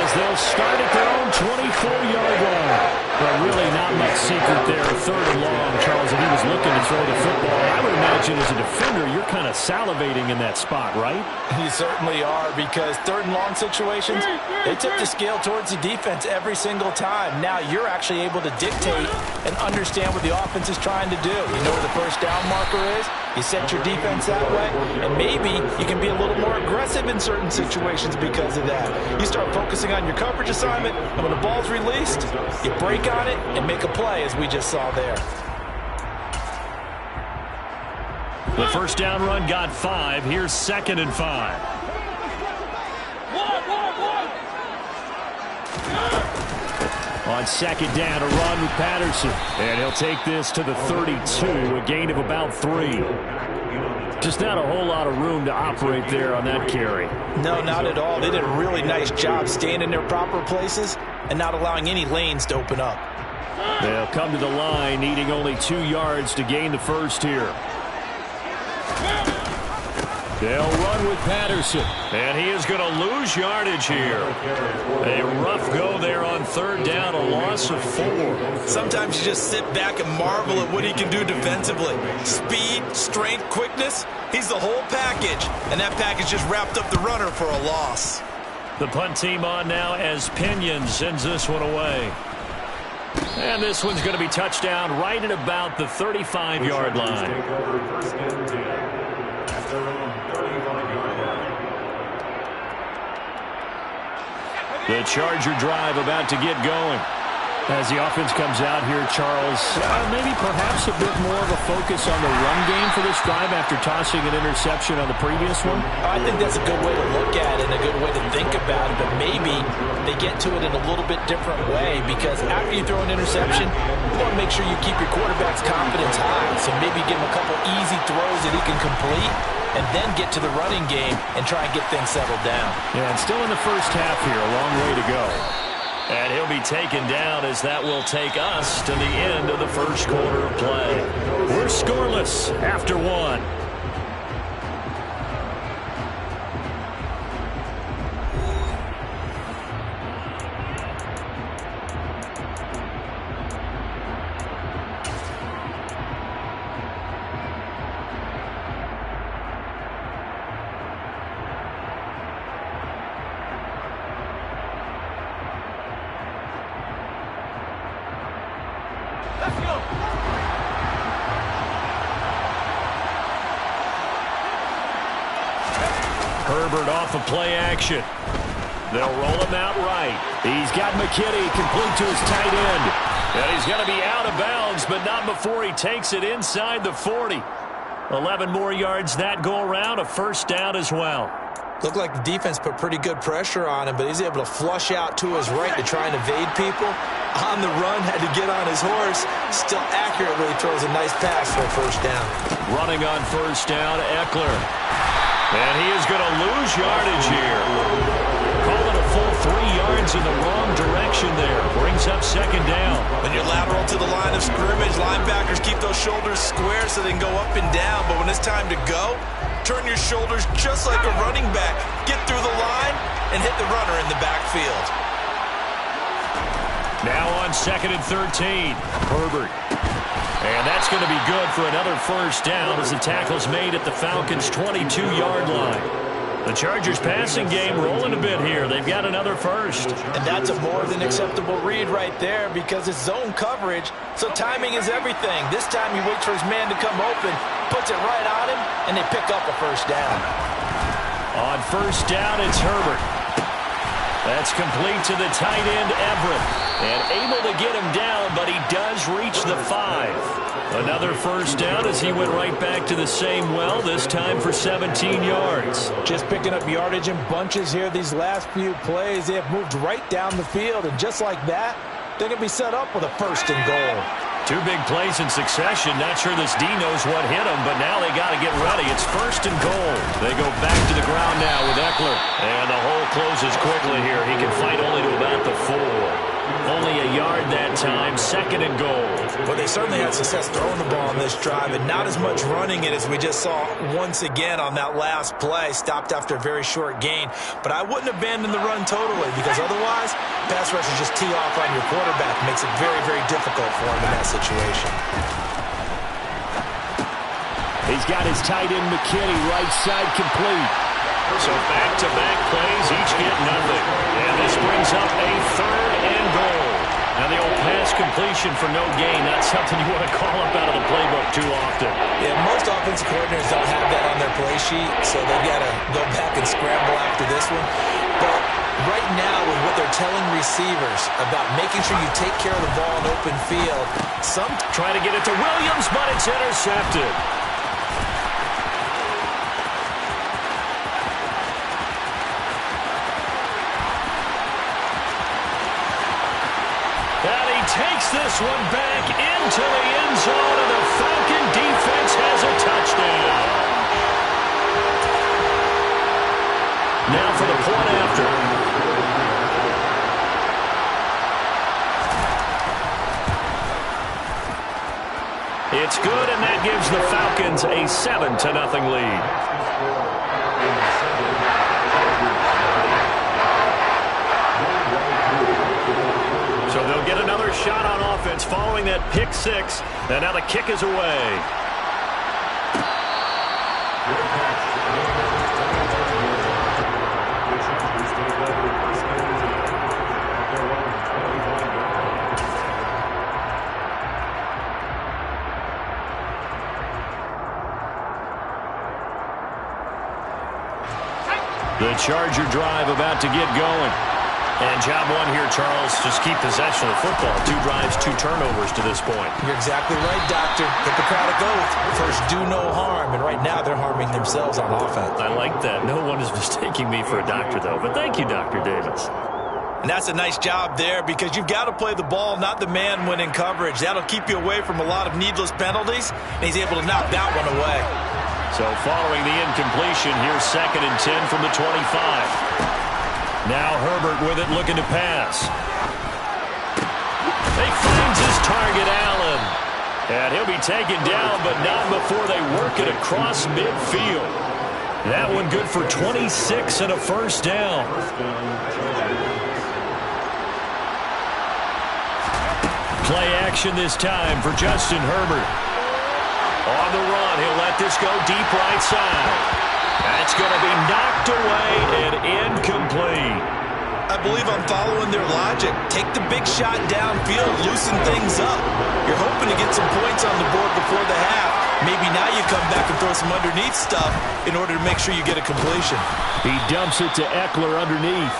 as they'll start at their own 24-yard line. But really not much secret there. 3rd and long, Charles, and he was looking to throw the football. I would imagine as a defender, you're kind of salivating in that spot, right? You certainly are, because 3rd and long situations, they tip the scale towards the defense every single time. Now you're actually able to dictate and understand what the offense is trying to do. You know where the first down marker is. You set your defense that way, and maybe you can be a little more aggressive in certain situations because of that. You start focusing on your coverage assignment, and when the ball's released, you break on it and make a play, as we just saw there. The first down run got 5. Here's 2nd and 5. On 2nd down, a run with Patterson. And he'll take this to the 32, a gain of about 3. Just not a whole lot of room to operate there on that carry. No, not at all. They did a really nice job staying in their proper places and not allowing any lanes to open up. They'll come to the line, needing only 2 yards to gain the first here. They'll run with Patterson. And he is going to lose yardage here. A rough go there on 3rd down, a loss of 4. Sometimes you just sit back and marvel at what he can do defensively. Speed, strength, quickness, he's the whole package. And that package just wrapped up the runner for a loss. The punt team on now as Pinion sends this one away. And this one's going to be touchdown right at about the 35-yard line. The Charger drive about to get going. As the offense comes out here, Charles, maybe perhaps a bit more of a focus on the run game for this drive after tossing an interception on the previous one? I think that's a good way to look at it and a good way to think about it, but maybe they get to it in a little bit different way, because after you throw an interception, you want to make sure you keep your quarterback's confidence high. So maybe give him a couple easy throws that he can complete, and then get to the running game and try and get things settled down. Yeah, and still in the first half here, a long way to go. And he'll be taken down as that will take us to the end of the first quarter of play. We're scoreless after 1. Herbert off of play action. They'll roll him out right. He's got McKinney complete to his tight end. And he's going to be out of bounds, but not before he takes it inside the 40. 11 more yards that go around, a first down as well. Looked like the defense put pretty good pressure on him, but he's able to flush out to his right to try and evade people. On the run, had to get on his horse. Still accurately throws a nice pass for a first down. Running on first down, Eckler. And he is going to lose yardage here. Call it a full 3 yards in the wrong direction there. Brings up second down. When you're lateral to the line of scrimmage, linebackers keep those shoulders square so they can go up and down. But when it's time to go, turn your shoulders just like a running back. Get through the line and hit the runner in the backfield. Now on 2nd and 13, Herbert. And that's going to be good for another first down as the tackle's made at the Falcons' 22-yard line. The Chargers' passing game rolling a bit here. They've got another first. And that's a more than acceptable read right there because it's zone coverage, so timing is everything. This time he waits for his man to come open, puts it right on him, and they pick up a first down. On first down, it's Herbert. That's complete to the tight end, Everett. And able to get him down, but he does reach the 5. Another first down as he went right back to the same well, this time for 17 yards. Just picking up yardage in bunches here these last few plays. They have moved right down the field, and just like that, they're going to be set up with a first and goal. 2 big plays in succession. Not sure this D knows what hit him, but now they got to get ready. It's first and goal. They go back to the ground now with Eckler. And the hole closes quickly here. He can fight only to about the 4. Only a yard that time, 2nd and goal. Well, they certainly had success throwing the ball on this drive, and not as much running it as we just saw once again on that last play. Stopped after a very short gain. But I wouldn't abandon the run totally, because otherwise, pass rushers just tee off on your quarterback. Makes it very, very difficult for him in that situation. He's got his tight end McKinney right side complete. So back-to-back plays, each get nothing. And this brings up a 3rd and goal. Now the old pass completion for no gain, not something you want to call up out of the playbook too often. Yeah, most offensive coordinators don't have that on their play sheet, so they've got to go back and scramble after this one. But right now, with what they're telling receivers about making sure you take care of the ball in open field, some try to get it to Williams, but it's intercepted. Takes this one back into the end zone, and the Falcon defense has a touchdown. Now for the point after. It's good, and that gives the Falcons a 7-0 lead. So they'll get another shot on offense following that pick 6. And now the kick is away. The Charger drive about to get going. And job one here, Charles, just keep possession of the football. 2 drives, 2 turnovers to this point. You're exactly right, Doctor. Hippocratic oath. First, do no harm. And right now, they're harming themselves on offense. I like that. No one is mistaking me for a doctor, though. But thank you, Dr. Davis. And that's a nice job there because you've got to play the ball, not the man when in coverage. That'll keep you away from a lot of needless penalties. And he's able to knock that one away. So following the incompletion, here's 2nd and 10 from the 25. Now Herbert with it, looking to pass. He finds his target, Allen. And he'll be taken down, but not before they work it across midfield. That one good for 26 and a first down. Play action this time for Justin Herbert. On the run, he'll let this go deep right side. That's going to be knocked away and incomplete. I believe I'm following their logic. Take the big shot downfield, loosen things up. You're hoping to get some points on the board before the half. Maybe now you come back and throw some underneath stuff in order to make sure you get a completion. He dumps it to Eckler underneath.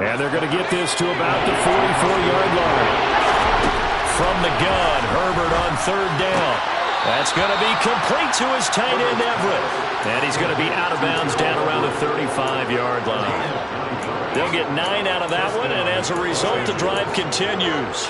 And they're going to get this to about the 44-yard line. From the gun, Herbert on third down. That's going to be complete to his tight end, Everett. And he's going to be out of bounds down around the 35-yard line. They'll get 9 out of that one, and as a result, the drive continues.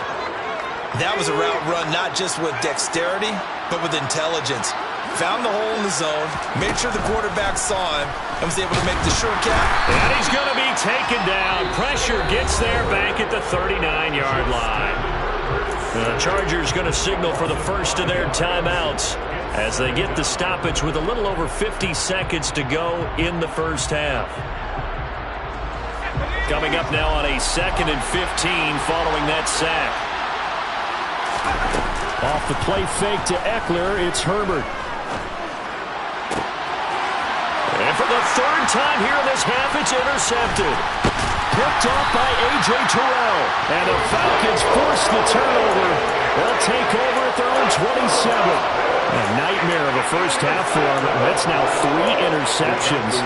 That was a route run not just with dexterity, but with intelligence. Found the hole in the zone, made sure the quarterback saw him, and was able to make the short cap. And he's going to be taken down. Pressure gets there back at the 39-yard line. The Chargers going to signal for the first of their timeouts as they get the stoppage with a little over 50 seconds to go in the first half. Coming up now on a 2nd and 15 following that sack. Off the play fake to Eckler, it's Herbert. And for the third time here in this half, it's intercepted. Picked off by A.J. Terrell. And the Falcons force the turnover. They'll take over at their own 27. A nightmare of a first half for him. That's now 3 interceptions.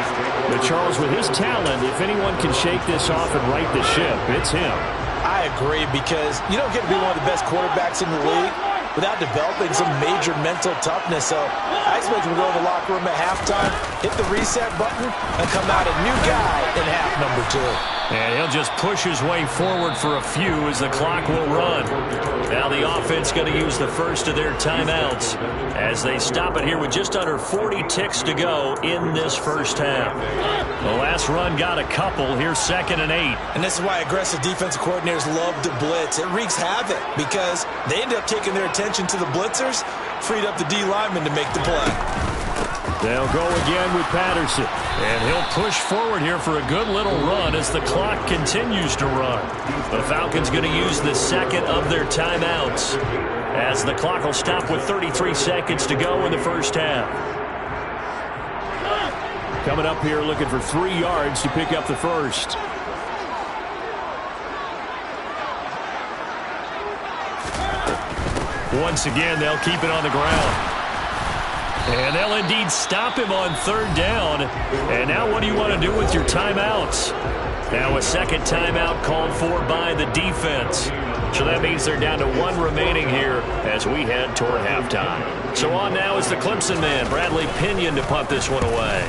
But Charles, with his talent, if anyone can shake this off and right the ship, it's him. I agree, because you don't get to be one of the best quarterbacks in the league without developing some major mental toughness. So I expect him to go in the locker room at halftime, hit the reset button, and come out a new guy in half number 2. And he'll just push his way forward for a few as the clock will run. Now the offense going to use the first of their timeouts as they stop it here with just under 40 ticks to go in this first half. The last run got a couple. Here's 2nd and 8. And this is why aggressive defensive coordinators love to blitz. It wreaks havoc because they end up taking their attention to the blitzers, freed up the D lineman to make the play. They'll go again with Patterson. And he'll push forward here for a good little run as the clock continues to run. The Falcons going to use the second of their timeouts as the clock will stop with 33 seconds to go in the first half. Coming up here looking for 3 yards to pick up the first. Once again, they'll keep it on the ground. And they'll indeed stop him on third down. And now what do you want to do with your timeouts? Now a second timeout called for by the defense. So that means they're down to 1 remaining here as we head toward halftime. So on now is the Clemson man, Bradley Pinion, to punt this one away.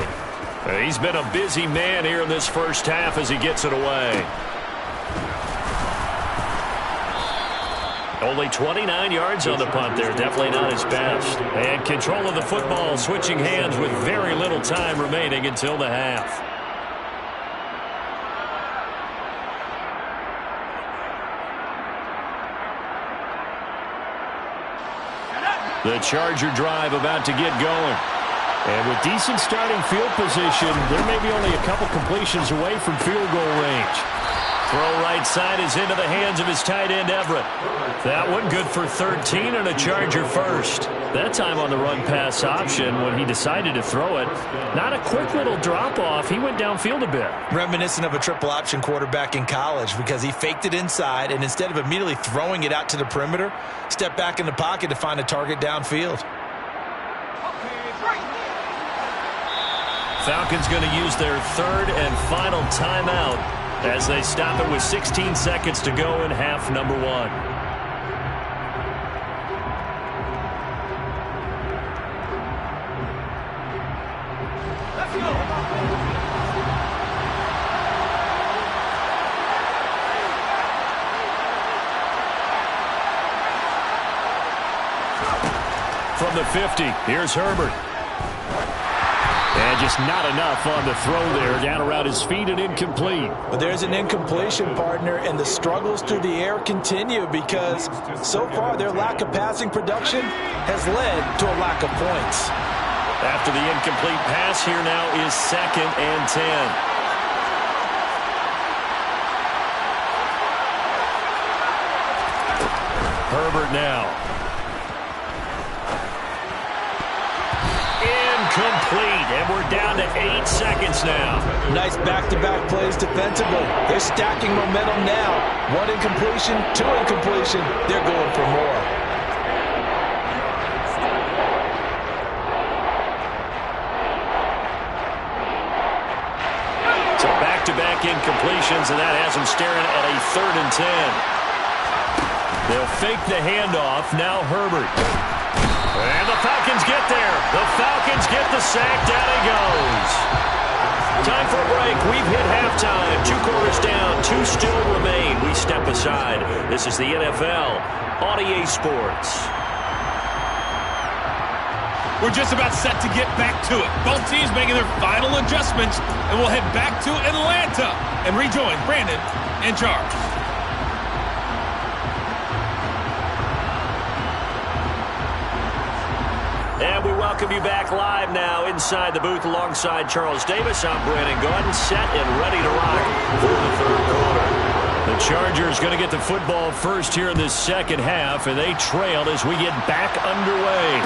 He's been a busy man here in this first half as he gets it away. Only 29 yards on the punt there. Definitely not his best. And control of the football, switching hands with very little time remaining until the half. The Charger drive about to get going. And with decent starting field position, there may be only a couple completions away from field goal range. Throw right side is into the hands of his tight end, Everett. That one good for 13 and a Charger first. That time on the run-pass option when he decided to throw it. Not a quick little drop-off. He went downfield a bit. Reminiscent of a triple option quarterback in college because he faked it inside, and instead of immediately throwing it out to the perimeter, stepped back in the pocket to find a target downfield. Falcons going to use their third and final timeout as they stop it with 16 seconds to go in half number 1. Let's go. From the 50, here's Herbert. And just not enough on the throw there. Down around his feet and incomplete. But there's an incompletion, partner, and the struggles through the air continue because so far their lack of passing production has led to a lack of points. After the incomplete pass, here now is 2nd and 10. Herbert now. complete, and we're down to 8 seconds now. Nice back-to-back plays defensively. They're stacking momentum now. 1 incompletion, 2 incompletion. They're going for more. So back-to-back incompletions, and that has them staring at a 3rd and 10. They'll fake the handoff. Now Herbert. And the Falcons get there. The Falcons get the sack. Down he goes. Time for a break. We've hit halftime. 2 quarters down. 2 still remain. We step aside. This is the NFL on EA Sports. We're just about set to get back to it. Both teams making their final adjustments, and we'll head back to Atlanta and rejoin Brandon and Charles. And we welcome you back live now inside the booth alongside Charles Davis. I'm Brandon Gaudin, set and ready to rock for the 3rd quarter. The Chargers going to get the football first here in this 2nd half, and they trail as we get back underway.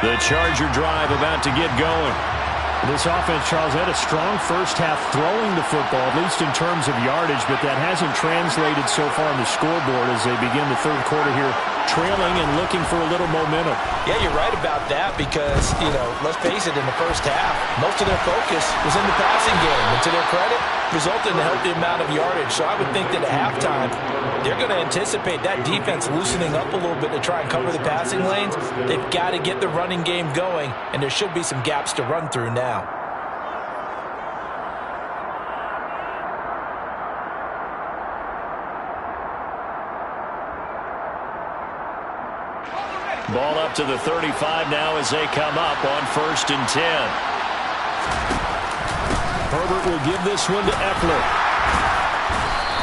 The Charger drive about to get going. This offense, Charles, had a strong first half throwing the football, at least in terms of yardage, but that hasn't translated so far on the scoreboard as they begin the 3rd quarter here, trailing and looking for a little momentum. Yeah, you're right about that because, let's face it, in the first half, most of their focus was in the passing game. And to their credit, resulted in a healthy amount of yardage. So I would think that at halftime, they're going to anticipate that defense loosening up a little bit to try and cover the passing lanes. They've got to get the running game going, and there should be some gaps to run through now. Ball up to the 35 now as they come up on 1st and 10. Herbert will give this one to Eckler.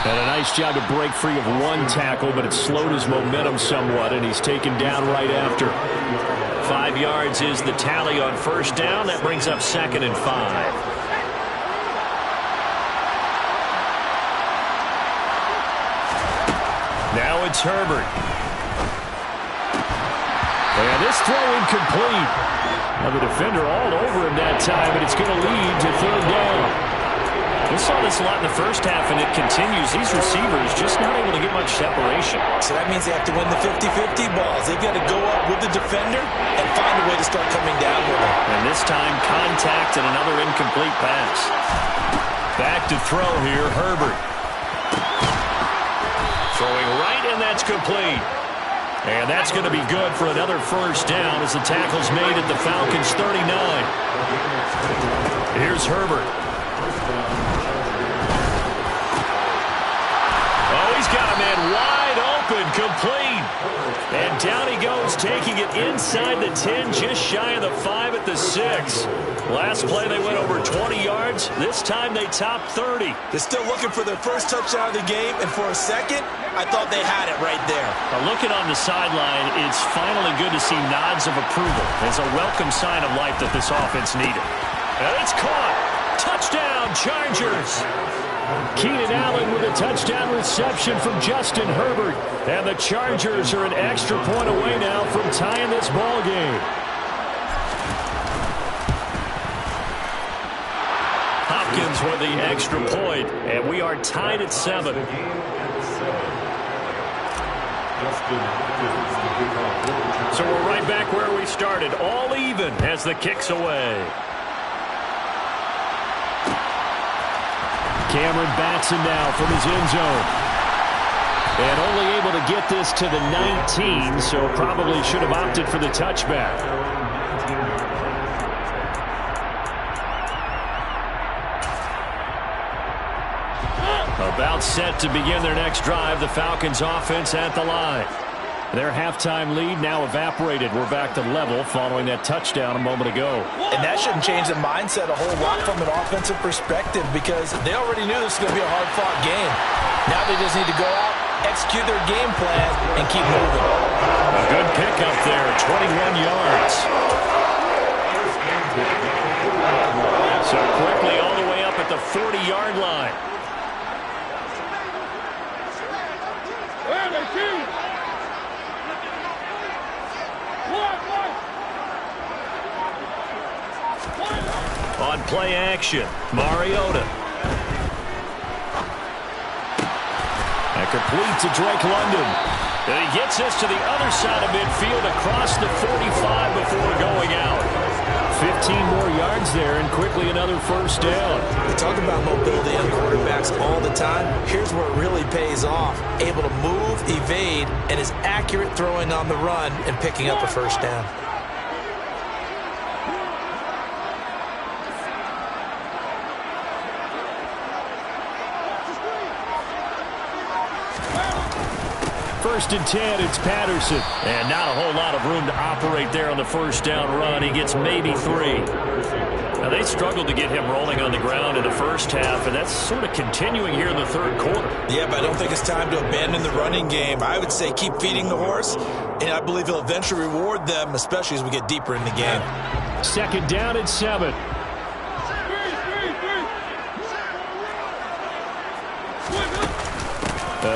And a nice job to break free of 1 tackle, but it slowed his momentum somewhat, and he's taken down right after. 5 yards is the tally on 1st down. That brings up 2nd and 5. Now it's Herbert. And this throw incomplete. Now the defender all over him that time, but it's going to lead to 3rd down. We saw this a lot in the first half, and it continues. These receivers just not able to get much separation. So that means they have to win the 50-50 balls. They've got to go up with the defender and find a way to start coming down with him. And this time, contact and another incomplete pass. Back to throw here, Herbert. Throwing right, and that's complete. And that's going to be good for another 1st down as the tackle's made at the Falcons' 39. Here's Herbert. Oh, he's got a man wide open, complete. And down he goes, taking it inside the 10, just shy of the 5 at the 6. Last play, they went over 20 yards. This time, they topped 30. They're still looking for their first touchdown of the game, and for a second, I thought they had it right there. Looking on the sideline, it's finally good to see nods of approval. It's a welcome sign of life that this offense needed. And it's caught. Touchdown, Chargers. Keenan Allen with a touchdown reception from Justin Herbert. And the Chargers are an extra point away now from tying this ball game. Hopkins with the extra point, and we are tied at 7. So we're right back where we started, all even as the kick's away. Cameron Batson now from his end zone. And only able to get this to the 19, so probably should have opted for the touchback. About set to begin their next drive, the Falcons offense at the line. Their halftime lead now evaporated. We're back to level following that touchdown a moment ago. And that shouldn't change the mindset a whole lot from an offensive perspective because they already knew this was going to be a hard-fought game. Now they just need to go out, execute their game plan, and keep moving. A good pickup there, 21 yards. So quickly all the way up at the 40-yard line. On play action, Mariota. And complete to Drake London. And he gets this to the other side of midfield across the 45 before going out. 15 more yards there and quickly another first down. We talk about mobility on quarterbacks all the time. Here's where it really pays off. Able to move, evade, and is accurate throwing on the run and picking up a first down. First and 10, it's Patterson. And not a whole lot of room to operate there on the first down run. He gets maybe 3. Now, they struggled to get him rolling on the ground in the first half, and that's sort of continuing here in the third quarter. Yeah, but I don't think it's time to abandon the running game. I would say keep feeding the horse, and I believe he'll eventually reward them, especially as we get deeper in the game. Second down and 7.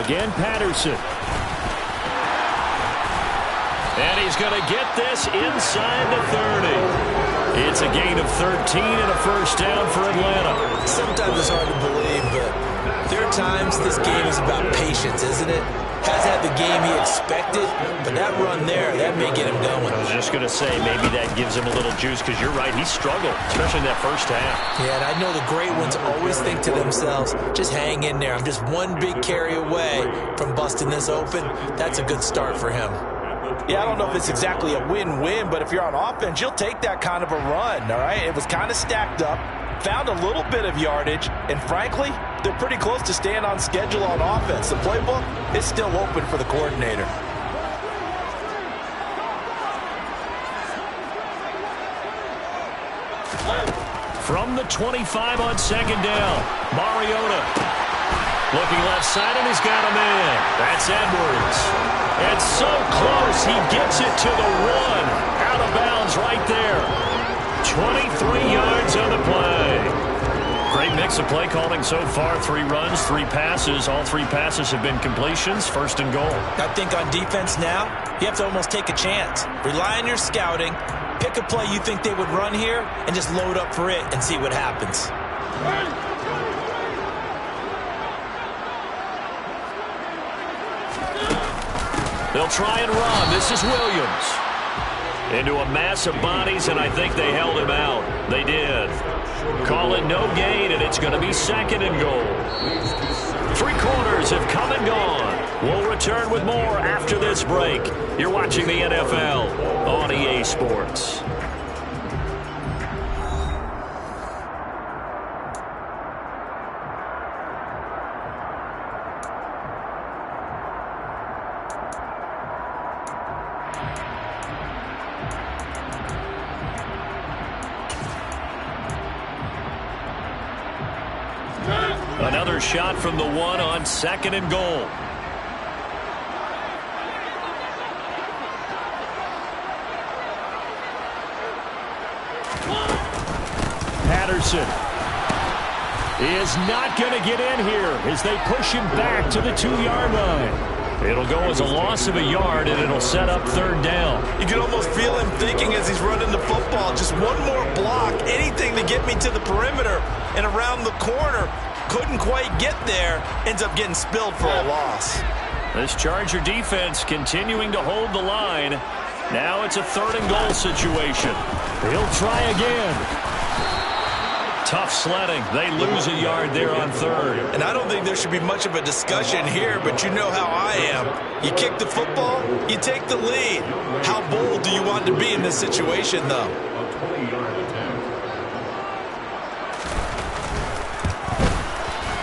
Again, Patterson. And he's going to get this inside the 30. It's a gain of 13 and a first down for Atlanta. Sometimes it's hard to believe, but there are times this game is about patience, isn't it? Has had the game he expected, but that run there, that may get him going. I was just going to say, maybe that gives him a little juice, because you're right, he struggled, especially in that first half. Yeah, and I know the great ones always think to themselves, just hang in there. I'm just one big carry away from busting this open. That's a good start for him. Yeah, I don't know if it's exactly a win-win, but if you're on offense, you'll take that kind of a run, all right? It was kind of stacked up, found a little bit of yardage, and frankly, they're pretty close to staying on schedule on offense. The playbook is still open for the coordinator. From the 25 on second down, Mariota. Looking left side, and he's got a man. That's Edwards. And so close, he gets it to the 1. Out of bounds right there. 23 yards on the play. Great mix of play calling so far. 3 runs, 3 passes. All 3 passes have been completions. First and goal. I think on defense now, you have to almost take a chance. Rely on your scouting. Pick a play you think they would run here and just load up for it and see what happens. They'll try and run. This is Williams. Into a mass of bodies, and I think they held him out. They did. Call it no gain, and it's going to be second and goal. 3 quarters have come and gone. We'll return with more after this break. You're watching the NFL on EA Sports. Another shot from the 1 on second and goal. Patterson is not going to get in here as they push him back to the 2-yard line. It'll go as a loss of a yard, and it'll set up third down. You can almost feel him thinking as he's running the football, just one more block, anything to get me to the perimeter and around the corner. Couldn't quite get there, ends up getting spilled for a loss. This Charger defense continuing to hold the line. Now it's a third and goal situation. He'll try again. Tough sledding. They lose a yard there on third. And I don't think there should be much of a discussion here, but you know how I am. You kick the football, you take the lead. How bold do you want to be in this situation, though? A 20-yard attempt.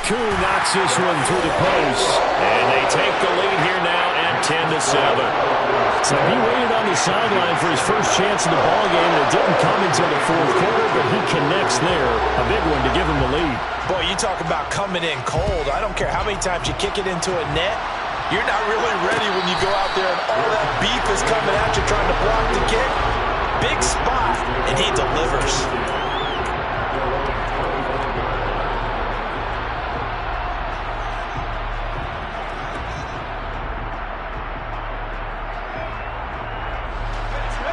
Koo knocks this one through the post. And they take the lead here now at 10-7. So he waited on the sideline for his first chance in the ballgame, and it didn't come until the fourth quarter, but he connects there. A big one to give him the lead. Boy, you talk about coming in cold. I don't care how many times you kick it into a net. You're not really ready when you go out there and all that beef is coming at you trying to block the kick. Big spot, and he delivers.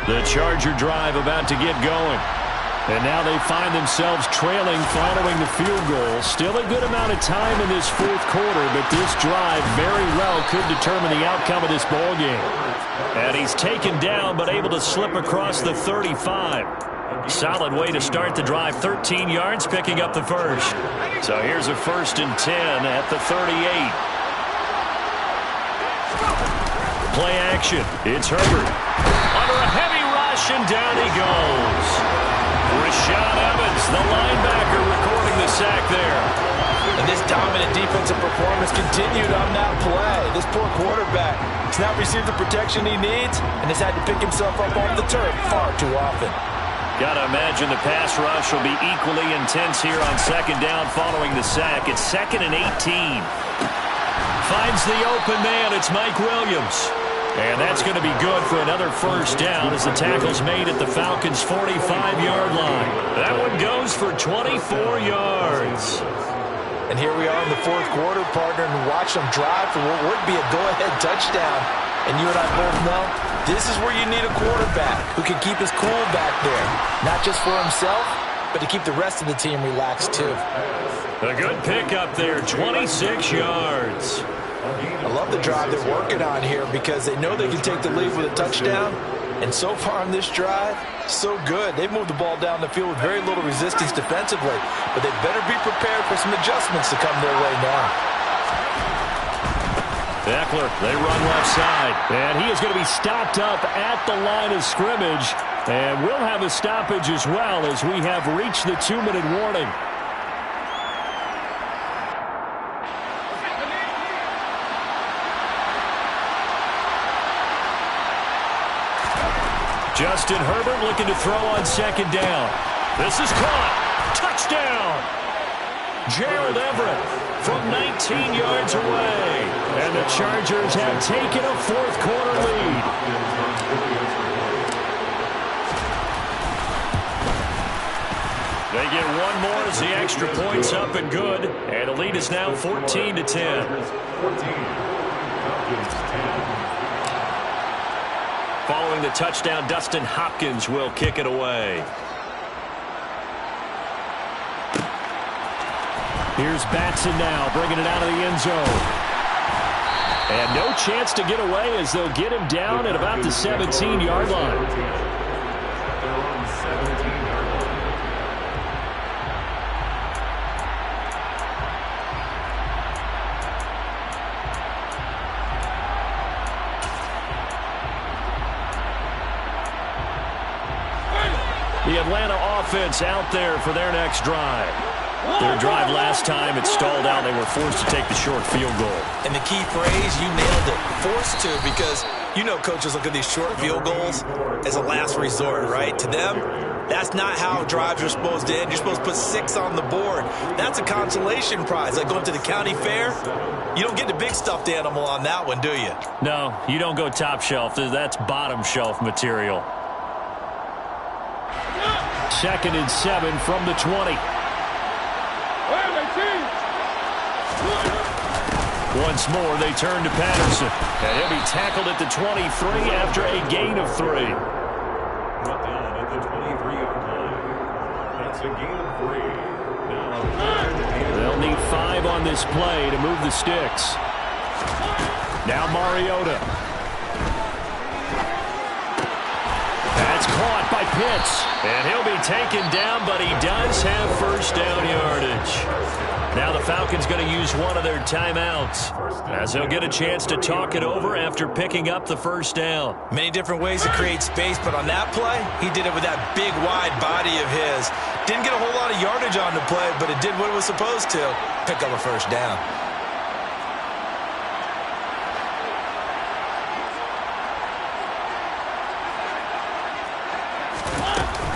The Charger drive about to get going. And now they find themselves trailing following the field goal. Still a good amount of time in this fourth quarter, but this drive very well could determine the outcome of this ball game. And he's taken down, but able to slip across the 35. Solid way to start the drive. 13 yards, picking up the first. So here's a 1st and 10 at the 38. Play action. It's Herbert. Under a heavy rush, and down he goes. Rashaan Evans, the linebacker, recording the sack there. And this dominant defensive performance continued on that play. This poor quarterback has not received the protection he needs and has had to pick himself up off the turf far too often. Got to imagine the pass rush will be equally intense here on 2nd down following the sack. It's 2nd and 18. Finds the open man. It's Mike Williams. And that's going to be good for another 1st down as the tackle's made at the Falcons' 45-yard line. That one goes for 24 yards. And here we are in the 4th quarter, partner, and watch them drive for what would be a go-ahead touchdown. And you and I both know this is where you need a quarterback who can keep his cool back there. Not just for himself, but to keep the rest of the team relaxed too. A good pickup there, 26 yards. I love the drive they're working on here because they know they can take the lead with a touchdown. And so far on this drive, so good. They've moved the ball down the field with very little resistance defensively. But they better be prepared for some adjustments to come their way now. Eckler, they run left side. And he is going to be stopped up at the line of scrimmage. And we'll have a stoppage as well as we have reached the 2-minute warning. Justin Herbert looking to throw on 2nd down. This is caught. Touchdown. Gerald Everett from 19 yards away. And the Chargers have taken a 4th quarter lead. They get one more as the extra point's up and good. And the lead is now 14-10. 14. Following the touchdown, Dustin Hopkins will kick it away. Here's Batson now, bringing it out of the end zone. And no chance to get away as they'll get him down at about the 17-yard line. They're on 17-yard line. The Atlanta offense out there for their next drive. Their drive last time, it stalled out. They were forced to take the short field goal. And the key phrase, you nailed it, forced to, because you know coaches look at these short field goals as a last resort, right? To them, that's not how drives are supposed to end. You're supposed to put 6 on the board. That's a consolation prize. Like going to the county fair, you don't get the big stuffed animal on that one, do you? No, you don't go top shelf. That's bottom shelf material. 2nd and 7 from the 20. Once more, they turn to Patterson. And he'll be tackled at the 23 after a gain of 3. Brought down at the 23-yard line. That's a gain of 3. Now, they'll need 5 on this play to move the sticks. Now Mariota. That's caught by Pitts. And he'll be taken down, but he does have 1st down yardage. Now the Falcons going to use one of their timeouts as they'll get a chance to talk it over after picking up the 1st down. Many different ways to create space, but on that play, he did it with that big, wide body of his. Didn't get a whole lot of yardage on the play, but it did what it was supposed to, pick up a 1st down.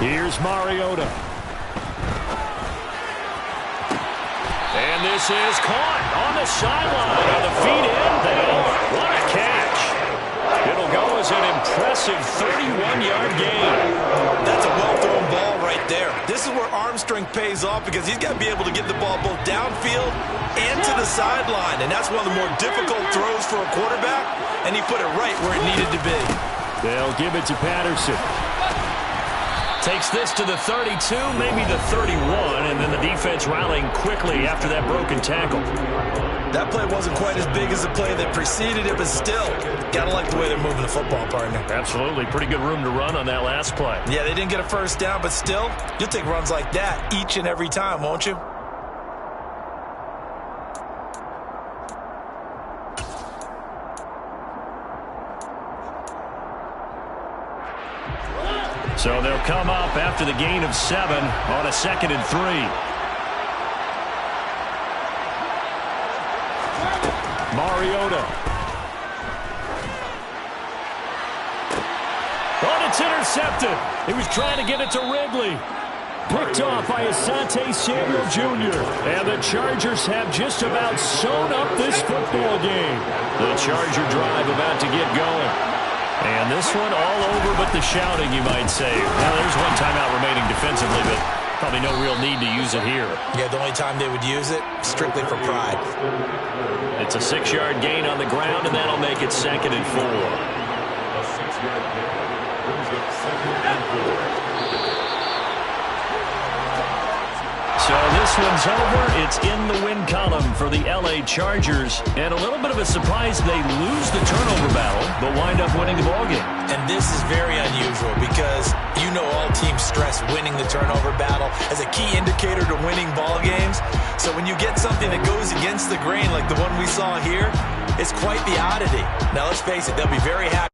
Here's Mariota. And this is caught on the sideline. On the feet in. What a catch. It'll go as an impressive 31-yard gain. That's a well-thrown ball right there. This is where arm strength pays off because he's got to be able to get the ball both downfield and to the sideline. And that's one of the more difficult throws for a quarterback. And he put it right where it needed to be. They'll give it to Patterson. Takes this to the 32, maybe the 31, and then the defense rallying quickly after that broken tackle. That play wasn't quite as big as the play that preceded it, but still, got to like the way they're moving the football, partner. Absolutely. Pretty good room to run on that last play. Yeah, they didn't get a first down, but still, you'll take runs like that each and every time, won't you? So they'll come up after the gain of 7 on a 2nd and 3. Mariota. Oh, it's intercepted. He was trying to get it to Ridley. Picked off by Asante Samuel Jr. And the Chargers have just about sewn up this football game. The Charger drive about to get going. And this one all over but the shouting, you might say. Well, there's one timeout remaining defensively, but probably no real need to use it here. Yeah, the only time they would use it, strictly for pride. It's a 6-yard gain on the ground, and that'll make it 2nd and 4. A 6-yard gain brings up 2nd and 4. So this one's over. It's in the win column for the L.A. Chargers. And a little bit of a surprise, they lose the turnover battle, but wind up winning the ballgame. And this is very unusual because you know all teams stress winning the turnover battle as a key indicator to winning ball games. So when you get something that goes against the grain like the one we saw here, it's quite the oddity. Now let's face it, they'll be very happy.